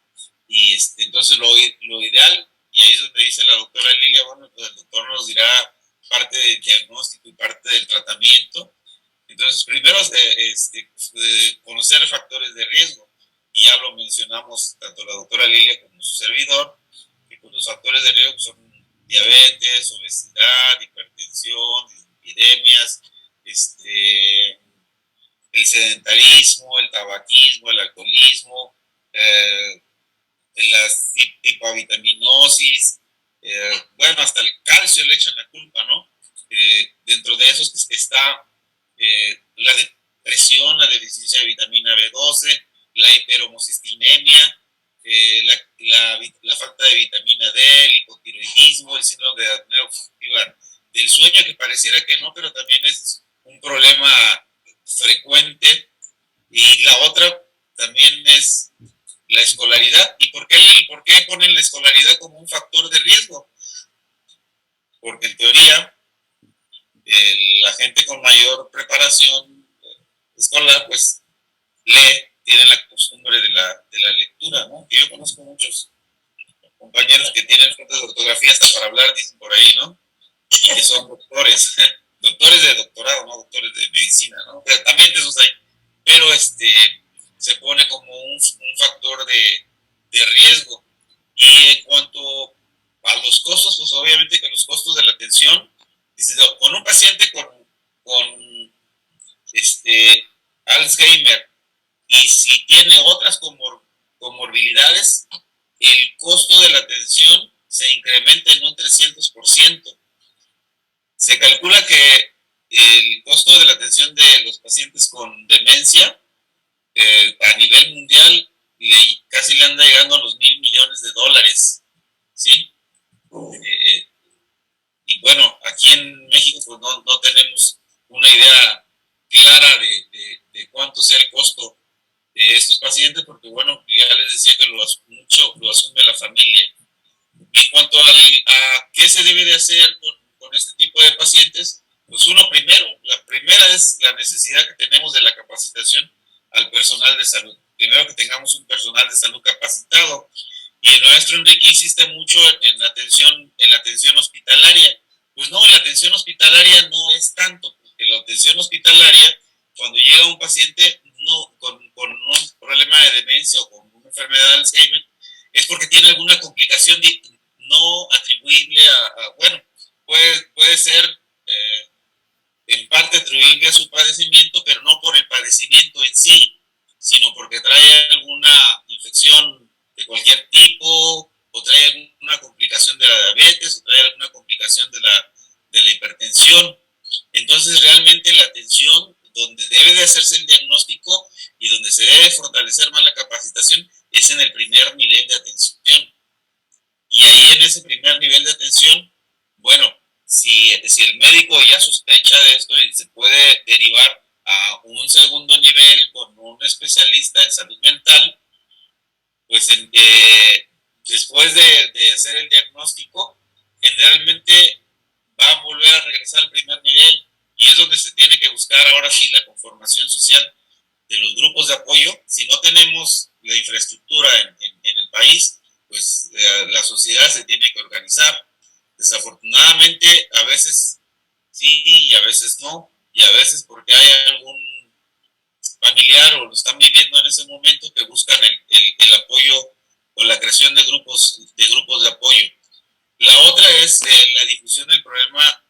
Y entonces lo ideal, y ahí es donde dice la doctora Lilia, bueno, pues el doctor nos dirá parte del diagnóstico y parte del tratamiento. Entonces, primero, conocer factores de riesgo, y ya lo mencionamos tanto la doctora Lilia como su servidor, que pues, los factores de riesgo son diabetes, obesidad, hipertensión, epidemias, el sedentarismo, el tabaquismo, el alcoholismo, la hipovitaminosis, bueno, hasta el calcio le echan la culpa, ¿no? Dentro de esos está la depresión, la deficiencia de vitamina B12, la hiperhomocistinemia, la falta de vitamina D, el hipotiroidismo, el síndrome de apnea obstructiva del sueño, que pareciera que no, pero también es un problema frecuente. Y la otra también es la escolaridad. ¿Y por qué ponen la escolaridad como un factor de riesgo? Porque en teoría la gente con mayor preparación escolar pues tienen la costumbre de la lectura, ¿no? Que yo conozco muchos compañeros que tienen faltas de ortografía hasta para hablar, dicen por ahí, ¿no? Y que son doctores, doctores de doctorado, no doctores de medicina, ¿no? Pero también de esos hay. Pero se pone como un factor de riesgo. Y en cuanto a los costos, pues obviamente que los costos de la atención, con un paciente con Alzheimer, y si tiene otras comorbilidades, el costo de la atención se incrementa en un 300%. Se calcula que el costo de la atención de los pacientes con demencia a nivel mundial casi le anda llegando a los $1,000 millones, ¿sí? Y bueno, aquí en México pues no tenemos una idea clara de cuánto sea el costo de estos pacientes, porque bueno, ya les decía que mucho lo asume la familia. Y en cuanto a qué se debe de hacer con este tipo de pacientes, pues la primera es la necesidad que tenemos de la capacitación al personal de salud. Primero, que tengamos un personal de salud capacitado, Y el maestro Enrique insiste mucho en la atención hospitalaria. Pues no, la atención hospitalaria no es tanto, porque la atención hospitalaria, cuando llega un paciente con un problema de demencia o con una enfermedad de Alzheimer, es porque tiene alguna complicación no atribuible bueno, puede ser en parte atribuible a su padecimiento, pero no por el padecimiento en sí, sino porque trae alguna infección de cualquier tipo, o trae alguna complicación de la diabetes, o trae alguna complicación de la hipertensión. Entonces, realmente la atención, donde debe de hacerse el diagnóstico y donde se debe fortalecer más la capacitación, es en el primer nivel de atención. Y ahí en ese primer nivel de atención, bueno, si el médico ya sospecha de esto y se puede derivar a un segundo nivel con un especialista en salud mental, pues después de hacer el diagnóstico, generalmente va a volver a regresar al primer nivel, y es donde se tiene que buscar ahora sí la conformación social de los grupos de apoyo. Si no tenemos la infraestructura en el país, pues la sociedad se tiene que organizar. Desafortunadamente, a veces sí y a veces no, y a veces porque hay algún familiar o lo están viviendo en ese momento que buscan el apoyo o la creación de grupos de apoyo. La otra es la difusión del problema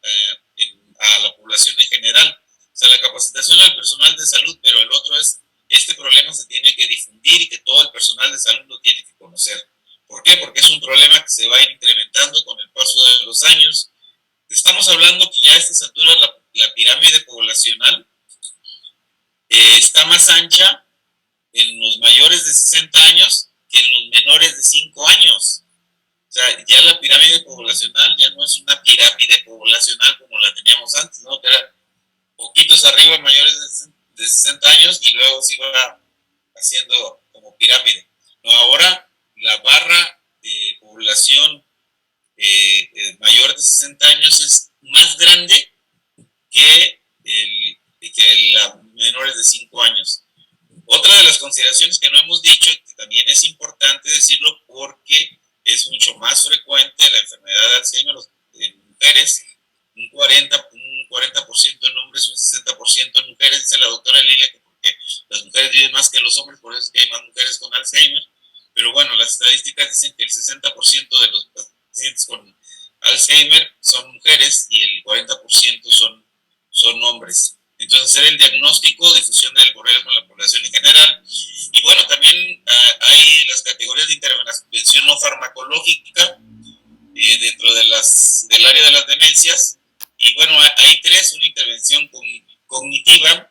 a la población en general, o sea, la capacitación al personal de salud, pero el otro es, este problema se tiene que difundir y que todo el personal de salud lo tiene que conocer. ¿Por qué? Porque es un problema que se va a ir incrementando con el paso de los años. Estamos hablando que ya a estas alturas la pirámide poblacional está más ancha en los mayores de 60 años que en los menores de 5 años. O sea, ya la pirámide poblacional ya no es una pirámide poblacional como la teníamos antes, ¿no? Que era poquitos arriba, mayores de 60 años, y luego se iba haciendo como pirámide. No, ahora la barra de población mayor de 60 años es más grande que la menores de 5 años. Otra de las consideraciones que no hemos dicho, que también es importante decirlo porque es mucho más frecuente la enfermedad de Alzheimer en mujeres, un 40% en hombres, un 60% en mujeres, dice la doctora Lilia, que porque las mujeres viven más que los hombres, por eso es que hay más mujeres con Alzheimer, pero bueno, las estadísticas dicen que el 60% de los pacientes con Alzheimer son mujeres y el 40% son hombres. Entonces, hacer el diagnóstico, difusión del problema en la población en general. Y bueno, también hay las categorías de intervención no farmacológica dentro del área de las demencias. Y bueno, hay tres: una intervención cognitiva,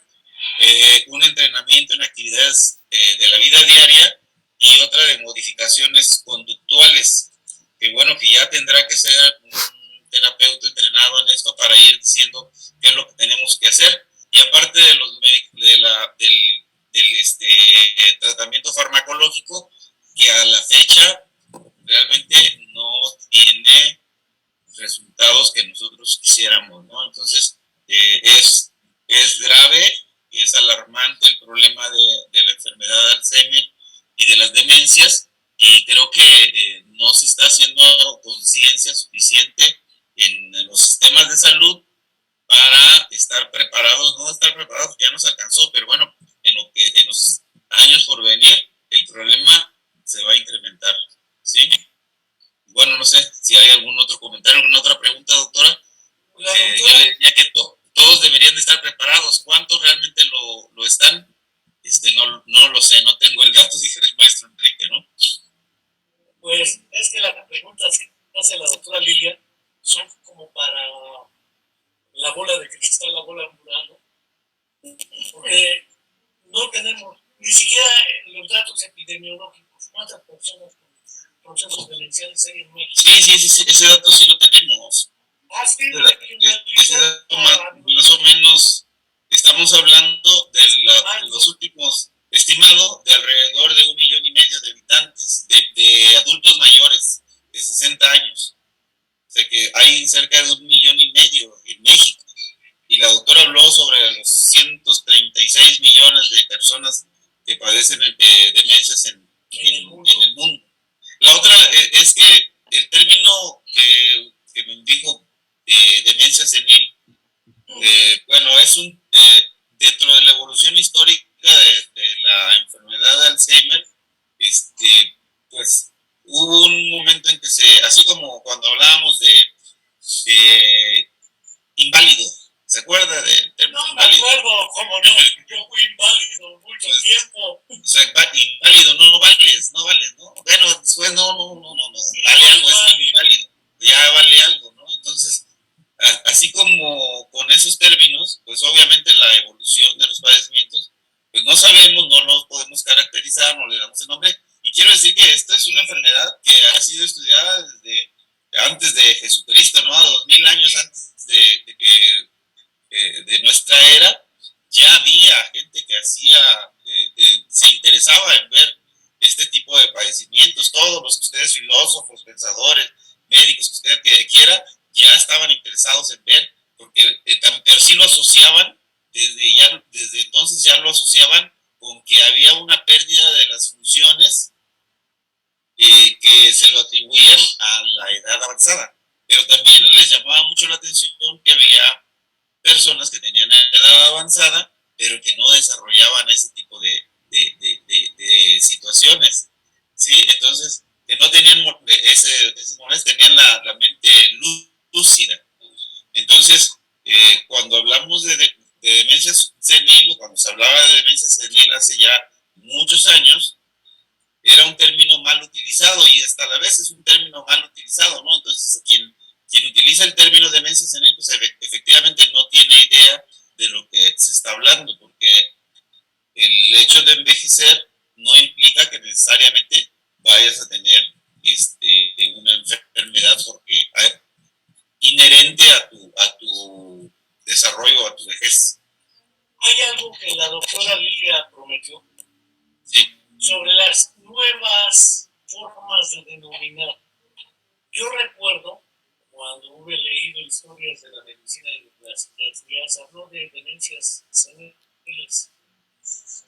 un entrenamiento en actividades de la vida diaria, y otra de modificaciones conductuales, que bueno, que ya tendrá que ser un terapeuta entrenado en esto para ir diciendo qué es lo que tenemos que hacer. Y aparte de del tratamiento farmacológico, que a la fecha realmente no tiene resultados que nosotros quisiéramos, ¿no? Entonces, es grave, es alarmante el problema de la enfermedad de Alzheimer y de las demencias, y creo que no se está haciendo conciencia suficiente en los sistemas de salud para estar preparados. No estar preparados ya nos alcanzó, pero bueno, en los años por venir el problema se va a incrementar, ¿sí? Bueno, no sé si hay algún otro comentario, alguna otra pregunta, doctora. Yo le diría que todos deberían de estar preparados. ¿Cuántos realmente lo están? No lo sé, no tengo el dato, dice el maestro Enrique, ¿no? Pues es que las preguntas que hace la doctora Lilia son como para la bola de cristal, la bola Murano, porque no tenemos ni siquiera los datos epidemiológicos. ¿Cuántas personas con procesos demenciales hay en México? Sí, ese dato sí lo tenemos. Sí, ese dato más o menos, estamos hablando de los últimos, estimado, de alrededor de 1,5 millones de habitantes, de adultos mayores de 60 años. O sea que hay cerca de 1,5 millones en México. Y la doctora habló sobre los 136 millones de personas que padecen demencias en el mundo. La otra evolución histórica de la enfermedad de Alzheimer, pues hubo un momento en que así como cuando hablábamos de inválido, ¿se acuerda del término No me inválido? acuerdo, cómo no, yo fui inválido mucho Pues, tiempo. O sea, inválido, no vales, ¿no? Bueno, después no, Sí, vale algo, es inválido. inválido, ya vale algo, ¿no? Entonces, así como con esos términos, pues obviamente la evolución de los padecimientos, pues no sabemos, no los podemos caracterizar, no le damos el nombre, y quiero decir que esta es una enfermedad que ha sido estudiada desde antes de Jesucristo, ¿no? 2000 años antes de nuestra era, ya había gente que se interesaba en ver este tipo de padecimientos. Todos los que ustedes, filósofos, pensadores, médicos, que usted quiera, ya estaban interesados en ver, porque pero sí lo asociaban, desde entonces ya lo asociaban con que había una pérdida de las funciones que se lo atribuían a la edad avanzada. Pero también les llamaba mucho la atención que había personas que tenían edad avanzada, pero que no desarrollaban ese tipo de situaciones, ¿sí? Entonces, que no tenían esas molestias, tenían la mente lúcida. Entonces, cuando hablamos de demencia senil, o cuando se hablaba de demencia senil hace ya muchos años, era un término mal utilizado y hasta a la vez es un término mal utilizado, ¿no? Entonces, quien utiliza el término demencia senil, pues efectivamente no tiene idea de lo que se está hablando, porque el hecho de envejecer no implica que necesariamente vayas a tener una enfermedad porque inherente a tu desarrollo, a tu vejez. Hay algo que la doctora Lilia prometió. Sí. Sobre las nuevas formas de denominar. Yo recuerdo cuando hube leído historias de la medicina y de la psiquiatría, se habló de demencias seniles.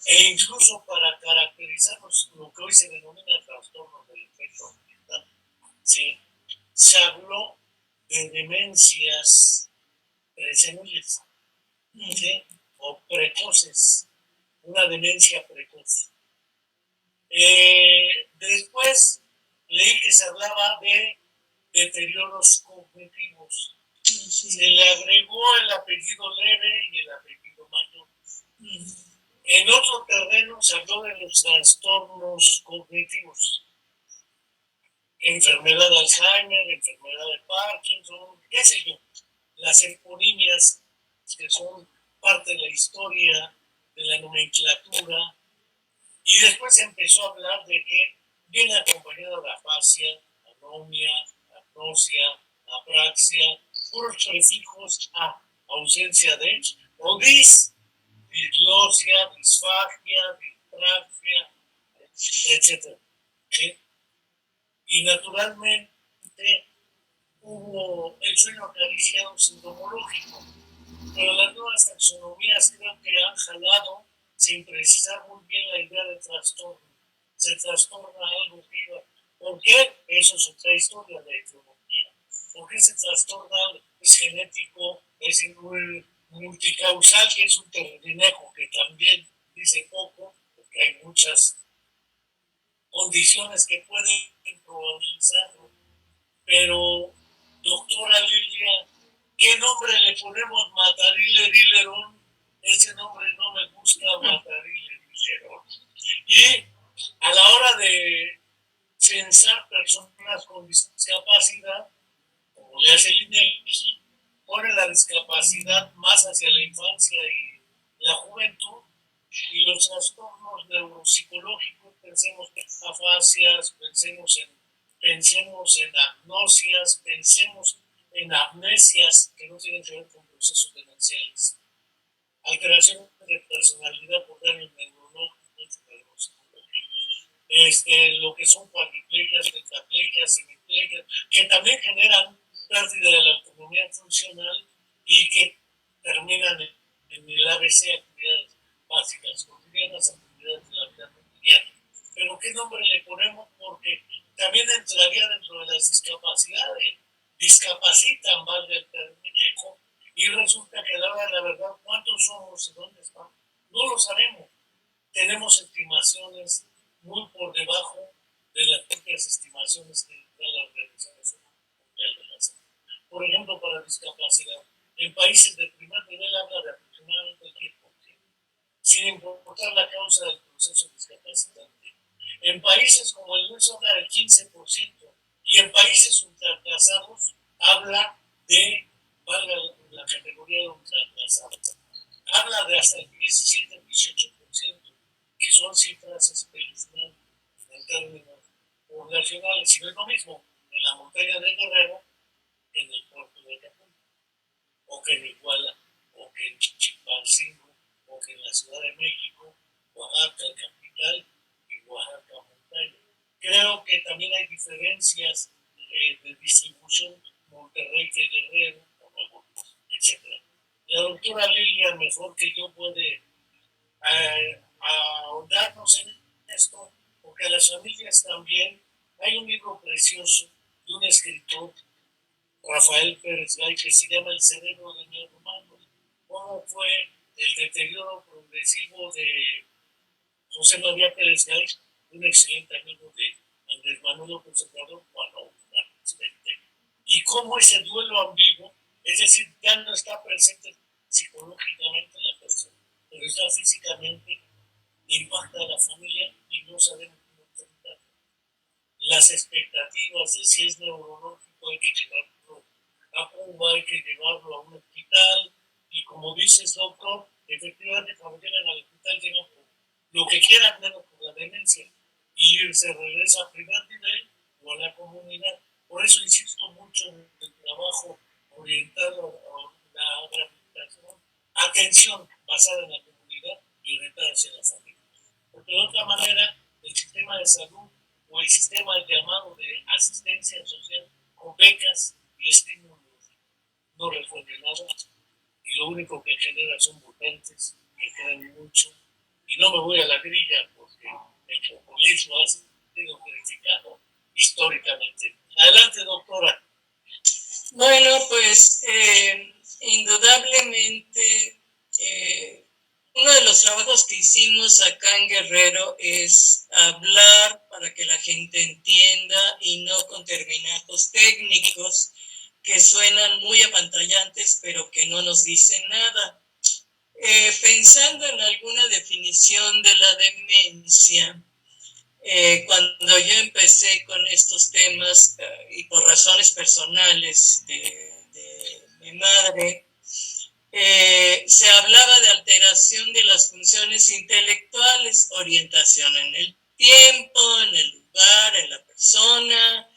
E incluso para caracterizarlos, lo que hoy se denomina trastorno del efecto mental, ¿sí? Se habló de demencias seniles, ¿sí? O precoces, una demencia precoz. Después leí que se hablaba de deterioros cognitivos. Se le agregó el apellido leve y el apellido mayor. En otro terreno se habló de los trastornos cognitivos. Enfermedad de Alzheimer, enfermedad de Parkinson, qué sé yo. Las eponimias que son parte de la historia, de la nomenclatura. Y después se empezó a hablar de que viene acompañada de afasia, anomia, agnosia, apraxia, puros prefijos a ausencia de, o diglosia, disfagia, dispraxia, etc. ¿Sí? Y naturalmente hubo el sueño acariciado sintomológico, pero las nuevas taxonomías creo que han jalado sin precisar muy bien la idea de trastorno. Se trastorna algo que iba. ¿Por qué? Eso es otra historia de etiología. ¿Por qué se trastorna algo? Es genético, es multicausal, que es un terminejo que también dice poco, porque hay muchas condiciones que pueden probabilizarlo. Pero, doctora Lilia, ¿qué nombre le ponemos Matarile Dilerón? Ese nombre no me gusta, Matarile Dilerón. Y a la hora de censar personas con discapacidad, como le hace el INEGI, pone la discapacidad más hacia la infancia y la juventud, y los trastornos neuropsicológicos, pensemos en afasias, pensemos en agnosias, pensemos en amnesias que no tienen que ver con procesos demenciales, alteraciones de personalidad por daños neurológicos, lo que son cuadriplegias, tetraplegias, semiplegias, que también generan pérdida de la autonomía funcional y que terminan en el ABC, actividades básicas cotidianas, actividades de la vida cotidiana. Pero ¿qué nombre le ponemos? Porque también entraría dentro de las discapacidades. Discapacitan, valga el término, y resulta que a la hora de la verdad, ¿cuántos somos y dónde estamos? No lo sabemos. Tenemos estimaciones muy por debajo de las propias estimaciones que da la Organización Mundial de la Salud. Por ejemplo, para discapacidad, en países de primer nivel habla de aproximadamente el 10%, sin importar la causa del proceso discapacitante. En países como el nuestro habla del 15%, y en países ultratrazados habla de, valga la categoría de ultratrasados, habla de hasta el 17-18%, que son cifras espeluznantes en términos poblacionales. Y no es lo mismo en la montaña de Guerrero que en el puerto de Acapulco, o que en Iguala, o que en Chilpancingo, o que en la Ciudad de México, Oaxaca capital y Oaxaca montaña. Creo que también hay diferencias de distribución Monterrey que Guerrero, etc. La doctora Lilia mejor que yo puede ahondarnos en esto, porque a las familias también hay un libro precioso de un escritor, Rafael Pérez Gay, que se llama El cerebro de mi hermano. ¿Cómo fue el deterioro progresivo de José María Pérez Gay, un excelente amigo de Andrés Manuel López Obrador, cuando un presidente? Y cómo ese duelo ambiguo, es decir, ya no está presente psicológicamente la persona, pero está físicamente, impacta a la familia y no sabemos cómo enfrentarlo. Las expectativas de si es neurológico hay que llevarlo a Cuba, hay que llevarlo a un hospital, y como dices, doctor, efectivamente cuando llegan al hospital llegan por lo que quieran, menos por la demencia, y se regresa a primer nivel o a la comunidad. Por eso insisto mucho en el trabajo orientado a la rehabilitación, atención basada en la comunidad y orientada hacia la familia. Porque de otra manera, el sistema de salud o el sistema llamado de asistencia social con becas y estímulos no resuelve nada, y lo único que genera son votantes que creen mucho. Y no me voy a la grilla porque el populismo ha sido verificado históricamente. Adelante, doctora. Bueno, pues indudablemente uno de los trabajos que hicimos acá en Guerrero es hablar para que la gente entienda y no con terminados técnicos que suenan muy apantallantes pero que no nos dicen nada. Pensando en alguna definición de la demencia, cuando yo empecé con estos temas y por razones personales de mi madre, se hablaba de alteración de las funciones intelectuales, orientación en el tiempo, en el lugar, en la persona,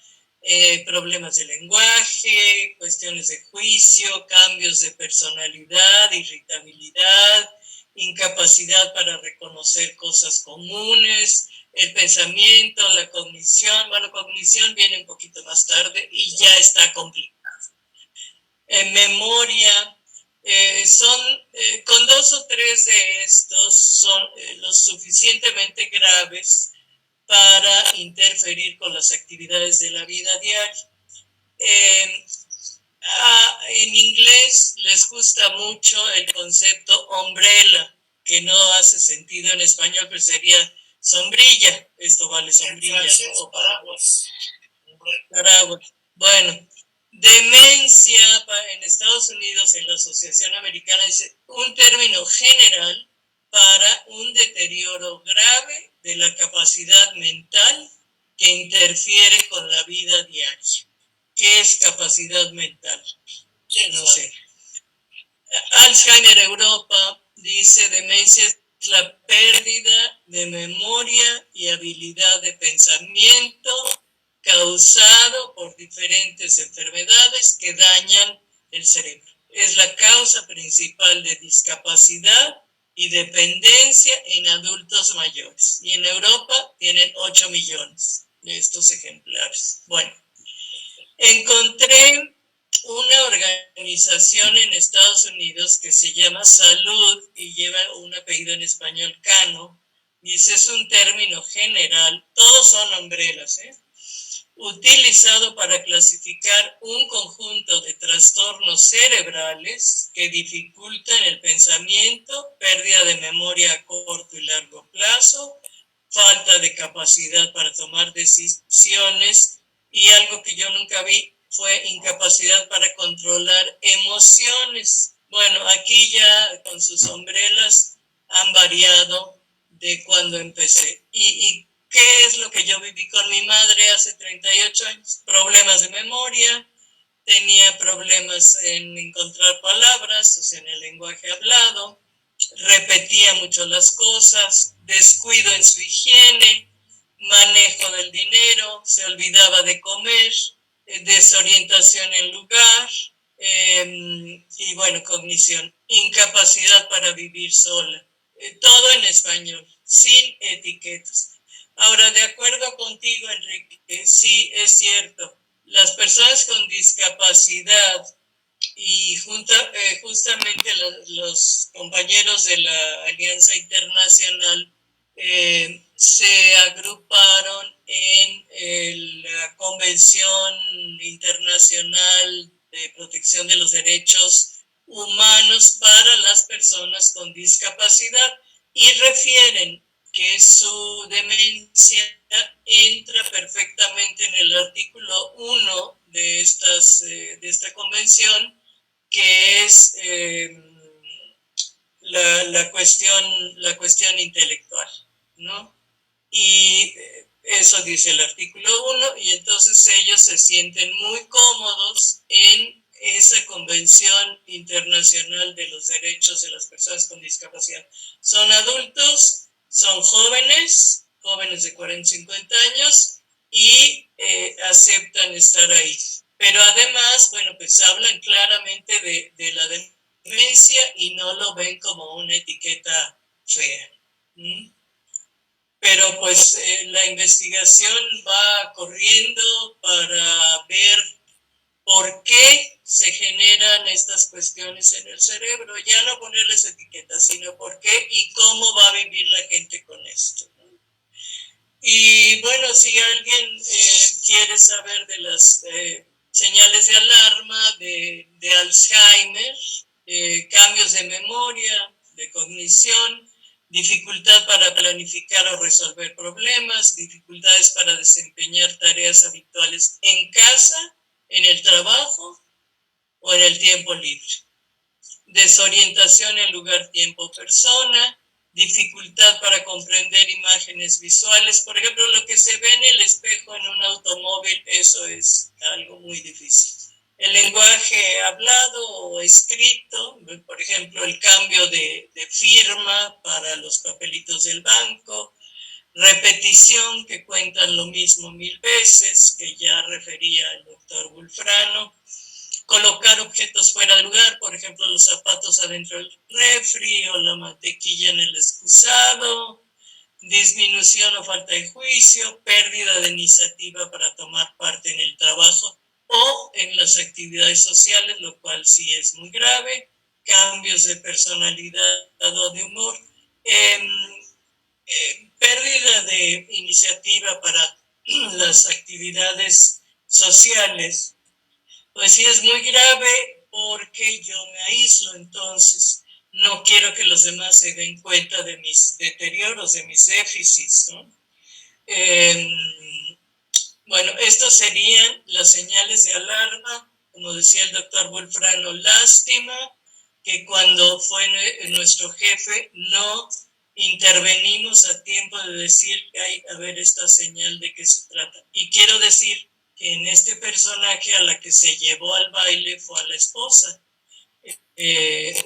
problemas de lenguaje, cuestiones de juicio, cambios de personalidad, irritabilidad, incapacidad para reconocer cosas comunes, el pensamiento, la cognición. Bueno, cognición viene un poquito más tarde y ya está complicado. En memoria, con 2 o 3 de estos son los suficientemente graves para interferir con las actividades de la vida diaria. En inglés les gusta mucho el concepto umbrella, que no hace sentido en español, pero sería sombrilla. Esto vale sombrilla, ¿no? O paraguas. Paraguas. Bueno, demencia en Estados Unidos, en la Asociación Americana, dice un término general para un deterioro grave de la capacidad mental que interfiere con la vida diaria. ¿Qué es capacidad mental? No sé. Alzheimer Europa dice demencia es la pérdida de memoria y habilidad de pensamiento causado por diferentes enfermedades que dañan el cerebro. Es la causa principal de discapacidad y dependencia en adultos mayores. Y en Europa tienen 8 millones de estos ejemplares. Bueno, encontré una organización en Estados Unidos que se llama Salud y lleva un apellido en español, Cano. Dice, es un término general, todos son umbrelas, utilizado para clasificar un conjunto de trastornos cerebrales que dificultan el pensamiento, pérdida de memoria a corto y largo plazo, falta de capacidad para tomar decisiones y algo que yo nunca vi fue incapacidad para controlar emociones. Bueno, aquí ya con sus sombreras han variado de cuando empecé. ¿Y qué es lo que yo viví con mi madre hace 38 años? Problemas de memoria, tenía problemas en encontrar palabras, o sea, en el lenguaje hablado, repetía mucho las cosas, descuido en su higiene, manejo del dinero, se olvidaba de comer, desorientación en lugar, y bueno, cognición, incapacidad para vivir sola. Todo en español, sin etiquetas. Ahora, de acuerdo contigo, Enrique, sí es cierto, las personas con discapacidad y justamente los compañeros de la Alianza Internacional se agruparon en la Convención Internacional de Protección de los Derechos Humanos para las Personas con Discapacidad y refieren que su demencia entra perfectamente en el artículo 1 de esta convención, que es la cuestión intelectual, ¿no? Y eso dice el artículo 1, y entonces ellos se sienten muy cómodos en esa Convención Internacional de los Derechos de las Personas con Discapacidad. Son adultos, son jóvenes de 40 50 años, y aceptan estar ahí. Pero además, bueno, pues hablan claramente de la demencia y no lo ven como una etiqueta fea. Pero pues la investigación va corriendo para ver por qué se generan estas cuestiones en el cerebro, ya no ponerles etiquetas, sino por qué y cómo va a vivir la gente con esto. Y bueno, si alguien quiere saber de las señales de alarma de Alzheimer, cambios de memoria, de cognición, dificultad para planificar o resolver problemas, dificultades para desempeñar tareas habituales en casa, en el trabajo o en el tiempo libre, desorientación en lugar, tiempo, persona, dificultad para comprender imágenes visuales. Por ejemplo, lo que se ve en el espejo en un automóvil, eso es algo muy difícil. El lenguaje hablado o escrito, por ejemplo, el cambio de firma para los papelitos del banco, repetición, que cuentan lo mismo 1000 veces, que ya refería el doctor Wulfrano, colocar objetos fuera de lugar, por ejemplo, los zapatos adentro del refri o la mantequilla en el excusado, disminución o falta de juicio, pérdida de iniciativa para tomar parte en el trabajo o en las actividades sociales, lo cual sí es muy grave, cambios de personalidad o de humor, pérdida de iniciativa para las actividades sociales. Pues sí, es muy grave porque yo me aíslo, entonces no quiero que los demás se den cuenta de mis deterioros, de mis déficits, ¿no? Bueno, estos serían las señales de alarma, como decía el doctor Wulfrano. Lástima que cuando fue nuestro jefe no intervenimos a tiempo de decir, ay, a ver esta señal de qué se trata. Y quiero decir que en este personaje a la que se llevó al baile fue a la esposa.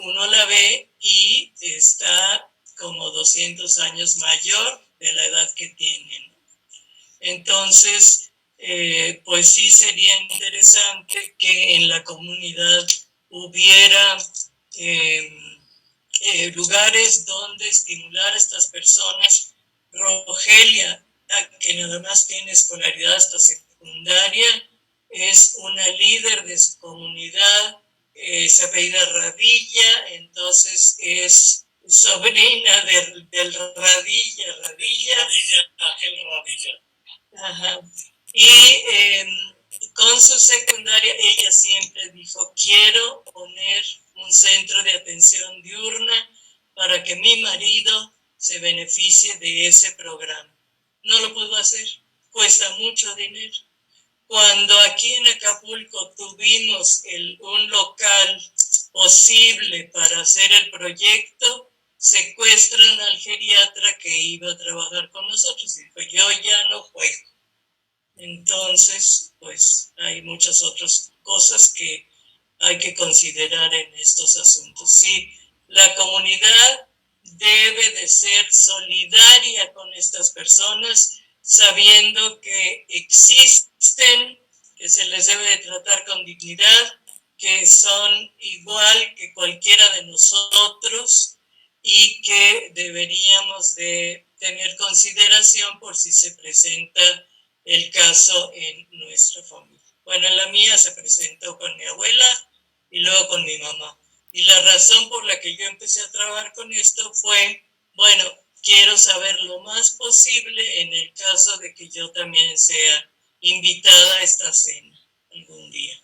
Uno la ve y está como 200 años mayor de la edad que tiene, ¿no? Entonces, pues sí sería interesante que en la comunidad hubiera lugares donde estimular a estas personas. Rogelia, que nada más tiene escolaridad hasta secundaria, es una líder de su comunidad, se apellida Radilla, entonces es sobrina del Radilla. Aquel Radilla. Ajá. Y con su secundaria ella siempre dijo, quiero poner un centro de atención diurna para que mi marido se beneficie de ese programa. No lo pudo hacer, cuesta mucho dinero. Cuando aquí en Acapulco tuvimos un local posible para hacer el proyecto, secuestran al geriatra que iba a trabajar con nosotros y dijo, yo ya no juego. Entonces, pues hay muchas otras cosas que hay que considerar en estos asuntos. Sí, la comunidad debe de ser solidaria con estas personas, sabiendo que existen, que se les debe de tratar con dignidad, que son igual que cualquiera de nosotros y que deberíamos de tener consideración por si se presenta el caso en nuestra familia. Bueno, en la mía se presentó con mi abuela y luego con mi mamá. Y la razón por la que yo empecé a trabajar con esto fue, bueno, quiero saber lo más posible en el caso de que yo también sea invitada a esta cena algún día.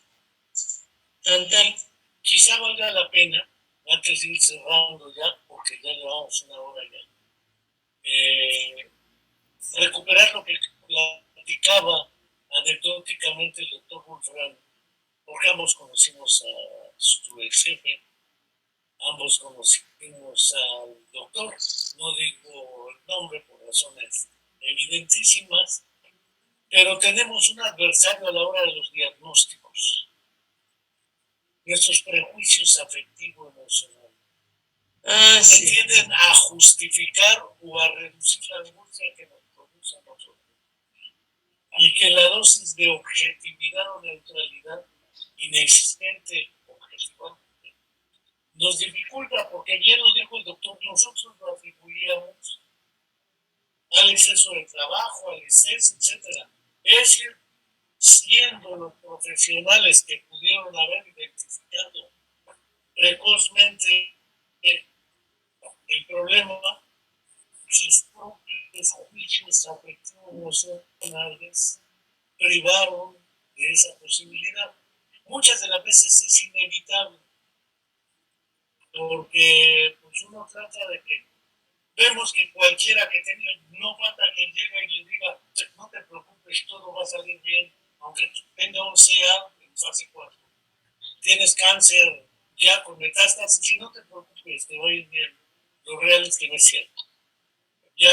Quizá valga la pena, antes de ir cerrando ya, porque ya llevamos una hora ya, recuperar lo que platicaba anecdóticamente el doctor Wolfram, porque ambos conocimos a su ex jefe, ambos conocimos al doctor, no digo el nombre por razones evidentísimas, pero tenemos un adversario a la hora de los diagnósticos, nuestros prejuicios afectivo-emocionales. Se tienden a justificar o a reducir la angustia que nos produce a nosotros. Y que la dosis de objetividad o neutralidad inexistente objetivamente nos dificulta, porque bien lo dijo el doctor, nosotros lo atribuíamos al exceso de trabajo, al exceso, etc. Es decir, siendo los profesionales que pudieron haber identificado precozmente el problema, sus propios juicios afectivo-emocionales privaron de esa posibilidad. Muchas de las veces es inevitable, porque pues uno trata de que vemos que cualquiera que tenga, no falta que llegue y le diga, no te preocupes, todo va a salir bien, aunque tenga un CA en fase 4. Tienes cáncer ya con metástasis, y no te preocupes, te va a ir bien. Lo real es que no es cierto. Ya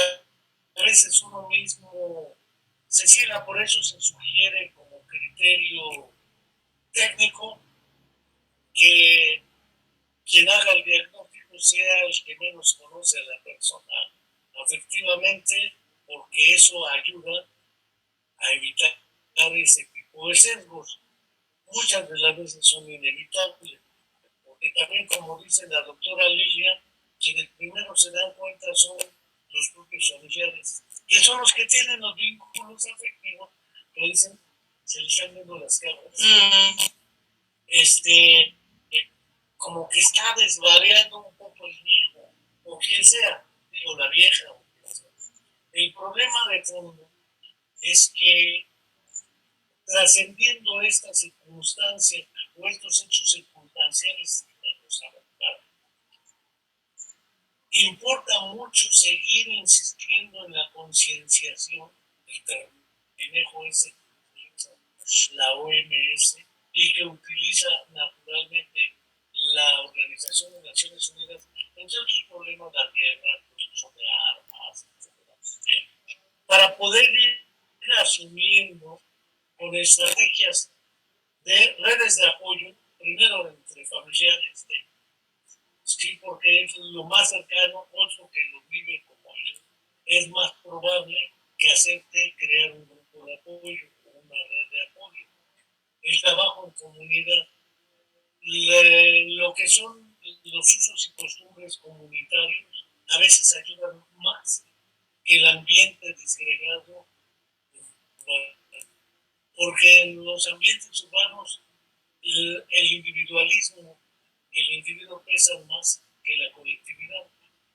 a veces uno mismo se ciega, por eso se sugiere como criterio técnico que quien haga el diagnóstico sea el que menos conoce a la persona afectivamente, porque eso ayuda a evitar ese tipo de sesgos. Muchas de las veces son inevitables, porque también, como dice la doctora Lilia, quienes primero se dan cuenta son los propios familiares, que son los que tienen los vínculos afectivos, pero dicen, se les están viendo las caras. Como que está desvariando un poco el viejo, o quien sea, digo, la vieja, o quien sea. El problema de fondo es que, trascendiendo esta circunstancia o estos hechos circunstanciales que nos afectaron, importa mucho seguir insistiendo en la concienciación del terminejo ese que utiliza la OMS y que utiliza naturalmente la Organización de Naciones Unidas, entre otros problemas, la guerra, el uso de armas, etc. Para poder ir asumiendo con estrategias de redes de apoyo, primero entre familiares, sí, porque es lo más cercano, otro que lo vive como yo. Es más probable que acepte crear un grupo de apoyo o una red de apoyo. El trabajo en comunidad, lo que son los usos y costumbres comunitarios, a veces ayudan más que el ambiente disgregado urbano. Porque en los ambientes urbanos el individualismo y el individuo pesan más que la colectividad,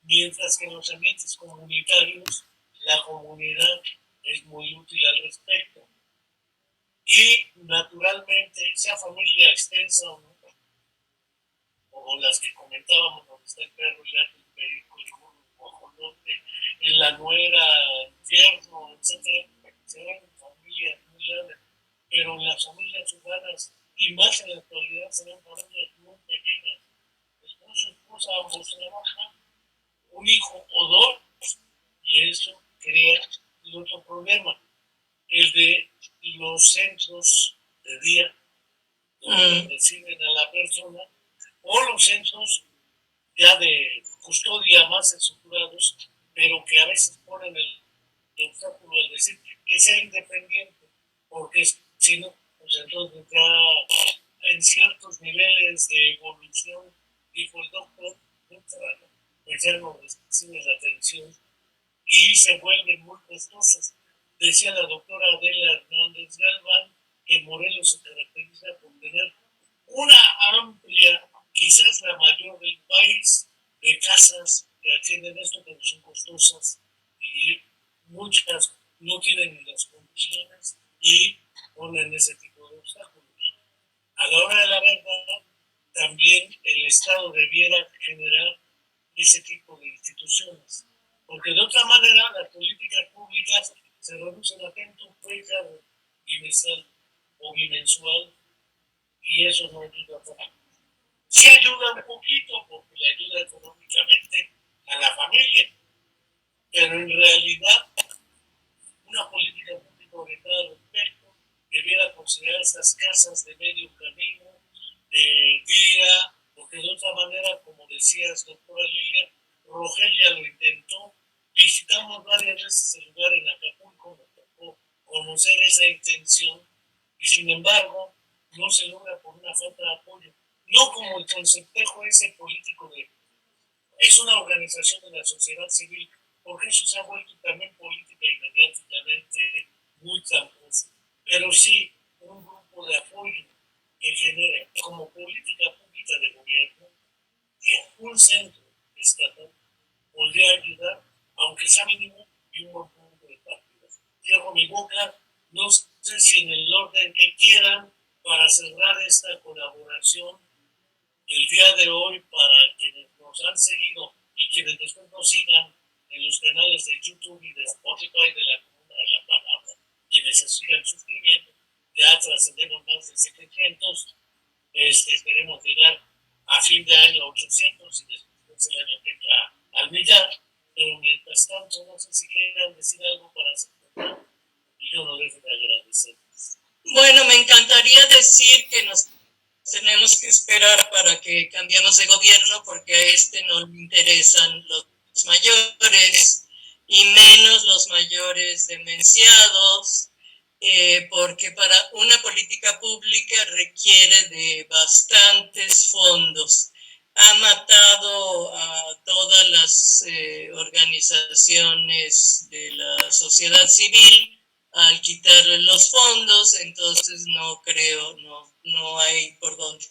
mientras que en los ambientes comunitarios la comunidad es muy útil al respecto. y naturalmente, sea familia extensa o las que comentábamos, donde está el perro, el gato, el perico, el burro, el guajolote, la nuera, el yerno, etc., serán familias muy grandes, pero las familias humanas, y más en la actualidad, serán familias muy pequeñas. Esposo, esposa, ambos trabajan, un hijo o dos, y eso crea el otro problema, el de los centros de día donde reciben a la persona, o los centros ya de custodia más estructurados, pero que a veces ponen el obstáculo al decir que sea independiente, porque si no, pues entonces ya en ciertos niveles de evolución, dijo el doctor, pues ya no recibe la atención y se vuelven muy costosos. Decía la doctora Adela Hernández Galván que Morelos se caracteriza por tener una amplia, quizás la mayor del país, de casas que atienden esto, pero son costosas y muchas no tienen ni las condiciones y ponen ese tipo de obstáculos. A la hora de la verdad, también el Estado debiera generar ese tipo de instituciones, porque de otra manera las políticas públicas se reducen a tiempo bimestral o bimensual y eso no ayuda a nada. Sí ayuda un poquito porque le ayuda económicamente a la familia, pero en realidad una política pública orientada al respecto debiera considerar estas casas de medio camino, de día, porque de otra manera, como decías, doctora Lilia, Rogelia lo intentó, visitamos varias veces el lugar en Acapulco, nos tocó conocer esa intención y sin embargo no se logra por una falta de apoyo. No como el conceptejo ese político de es una organización de la sociedad civil, porque eso se ha vuelto también política y mediáticamente muy tramposo. Pero sí, un grupo de apoyo que genere como política pública de gobierno un centro estatal podría ayudar, aunque sea mínimo, y un buen punto de partida. Cierro mi boca, no sé si en el orden que quieran para cerrar esta colaboración el día de hoy para quienes nos han seguido y quienes después nos sigan en los canales de YouTube y de Spotify de la Comuna de la Palabra, quienes se sigan suscribiendo, ya trascendemos más de 700, esperemos llegar a fin de año a 800 y después el año que entra al millar, pero mientras tanto no sé si quieran decir algo para cerrar y yo no dejo de agradecerles. Bueno, me encantaría decir que nos tenemos que esperar para que cambiemos de gobierno porque a no le interesan los mayores y menos los mayores demenciados, porque para una política pública requiere de bastantes fondos. Ha matado a todas las organizaciones de la sociedad civil al quitarle los fondos, entonces no creo, no hay por dónde.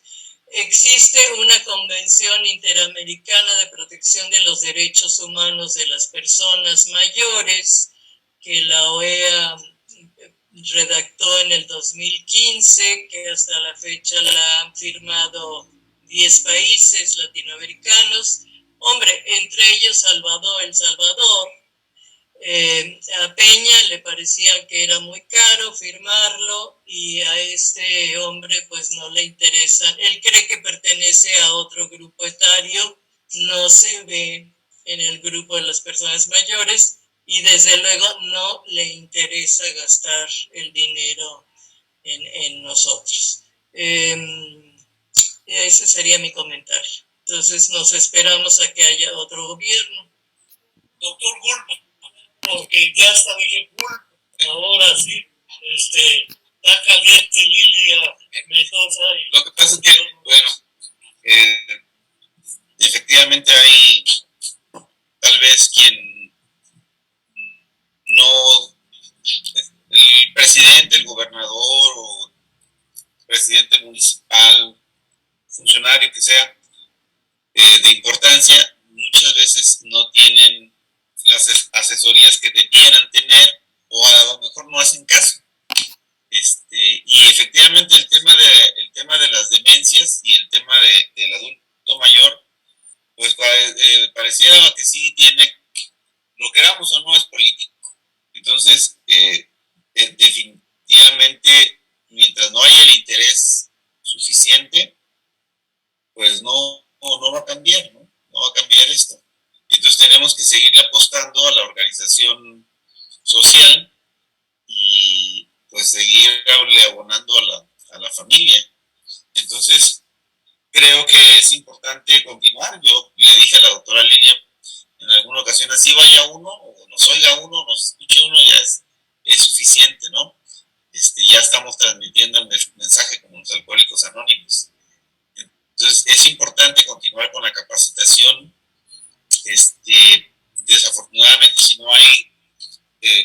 Existe una Convención Interamericana de Protección de los Derechos Humanos de las Personas Mayores que la OEA redactó en el 2015, que hasta la fecha la han firmado 10 países latinoamericanos, hombre, entre ellos El Salvador. A Peña le parecía que era muy caro firmarlo y a este hombre pues no le interesa. Él cree que pertenece a otro grupo etario, no se ve en el grupo de las personas mayores y desde luego no le interesa gastar el dinero en nosotros. Ese sería mi comentario. Entonces nos esperamos a que haya otro gobierno. Doctor Gulp, porque ya hasta dije Gulp, ahora sí, está caliente Lilia Mendoza. Lo que pasa es que, bueno, efectivamente hay tal vez quien no, el presidente, el gobernador o el presidente municipal, funcionario que sea, de importancia, muchas veces no tienen las asesorías que debieran tener o a lo mejor no hacen caso. Y queramos o no, es político. Entonces, definitivamente, mientras no haya el interés suficiente, pues no va a cambiar, ¿no? No va a cambiar esto. Entonces tenemos que seguir apostando a la organización social y pues seguirle abonando a la familia. Entonces, creo que es importante continuar. Yo le dije a la doctora Lilia en alguna ocasión, así vaya uno, o nos oiga uno, nos escuche uno, ya es suficiente, ¿no? Ya estamos transmitiendo el mensaje como los alcohólicos anónimos. Entonces, es importante continuar con la capacitación. Desafortunadamente, si no hay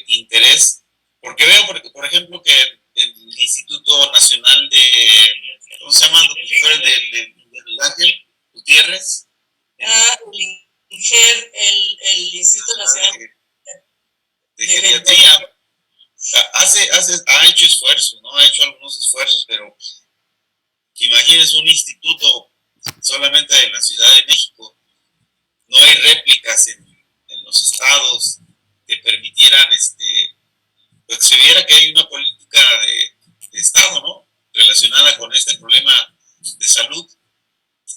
interés, porque veo, por ejemplo, que el Instituto Nacional ¿cómo se llama? Del Ángel Gutiérrez. El INGER, el Instituto Nacional de Geriatría, ha hecho esfuerzos, ¿no? Ha hecho algunos esfuerzos, pero imagínense un instituto solamente en la Ciudad de México. No hay réplicas en los estados que permitieran, pues se viera que hay una política de estado, ¿no? Relacionada con este problema de salud.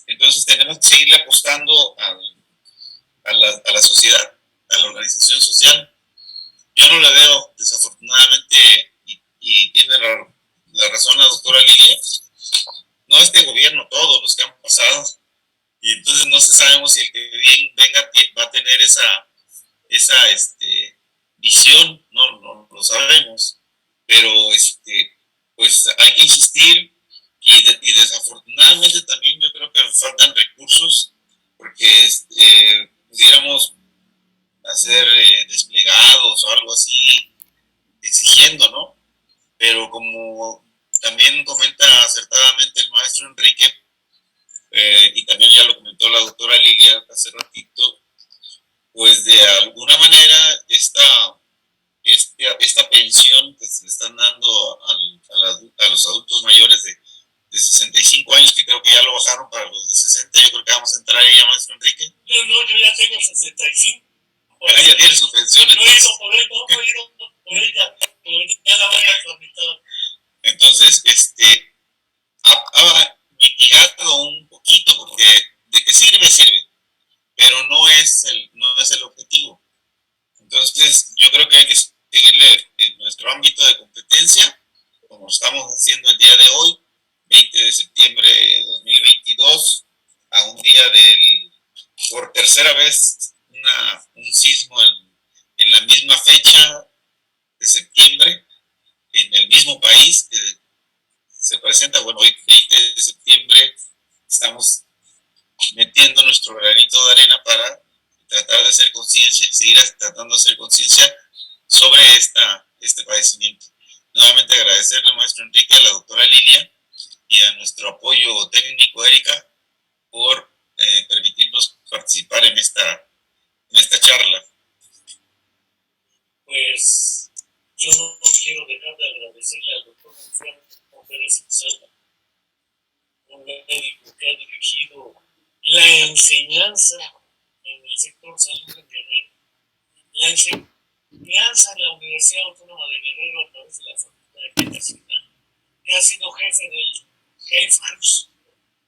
Entonces tenemos que seguirle apostando a la sociedad, a la organización social. Yo no le veo, desafortunadamente, y tiene la razón la doctora Lilia, no este gobierno, todos los que han pasado, y entonces no sabemos si el que venga va a tener esa visión, no lo sabemos, pero pues hay que insistir y desafortunadamente también yo creo que faltan recursos porque pudiéramos hacer desplegados o algo así exigiendo, ¿no? Pero como también comenta acertadamente el maestro Enrique, y también ya lo comentó la doctora Lilia hace ratito, pues de alguna manera esta pensión que se le están dando a los adultos mayores de 65 años, que creo que ya lo bajaron para los de 60, yo creo que vamos a entrar ahí, maestro Enrique. Yo ya tengo 65. Ya tiene su pensión. No he ido por él, no he ido por ella, pero ya la voy a tramitar. Entonces, ha mitigado un poquito, porque de qué sirve, pero no es el objetivo. Entonces, yo creo que hay que seguirle en nuestro ámbito de competencia, como estamos haciendo el día de hoy, 20 de septiembre de 2022, a un día por tercera vez, un sismo en la misma fecha de septiembre, en el mismo país que se presenta. Bueno, hoy 20 de septiembre estamos metiendo nuestro granito de arena para tratar de hacer conciencia, seguir tratando de hacer conciencia sobre este padecimiento. Nuevamente agradecerle al maestro Enrique, a la doctora Lilia y a nuestro apoyo técnico Erika por permitirnos participar en esta charla. Pues yo no quiero dejar de agradecerle al doctor Gonzalo Pérez Salva, un médico que ha dirigido la enseñanza en el sector salud en Guerrero, la enseñanza en la Universidad Autónoma de Guerrero a través de la Facultad de Medicina, que ha sido jefe del HEIFCRUS,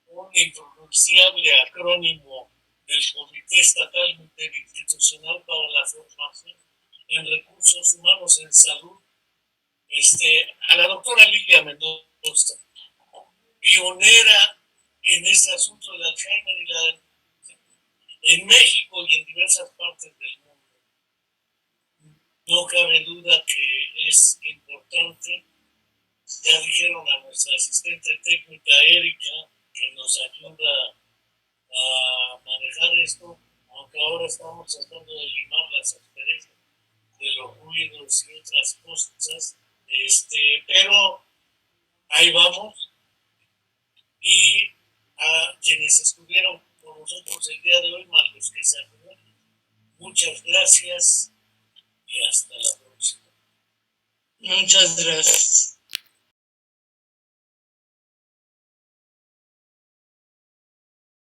un impronunciable acrónimo del Comité Estatal Interinstitucional para la Formación en Recursos Humanos en Salud, a la doctora Lilia Mendoza, pionera en este asunto del Alzheimer en México y en diversas partes del mundo. No cabe duda que es importante. Ya dijeron a nuestra asistente técnica Erika que nos ayuda a manejar esto, aunque ahora estamos tratando de limar las asperezas de los ruidos y otras cosas, pero ahí vamos. Y a quienes estuvieron con nosotros el día de hoy, más los que se acumulan, muchas gracias y hasta la próxima. Muchas gracias.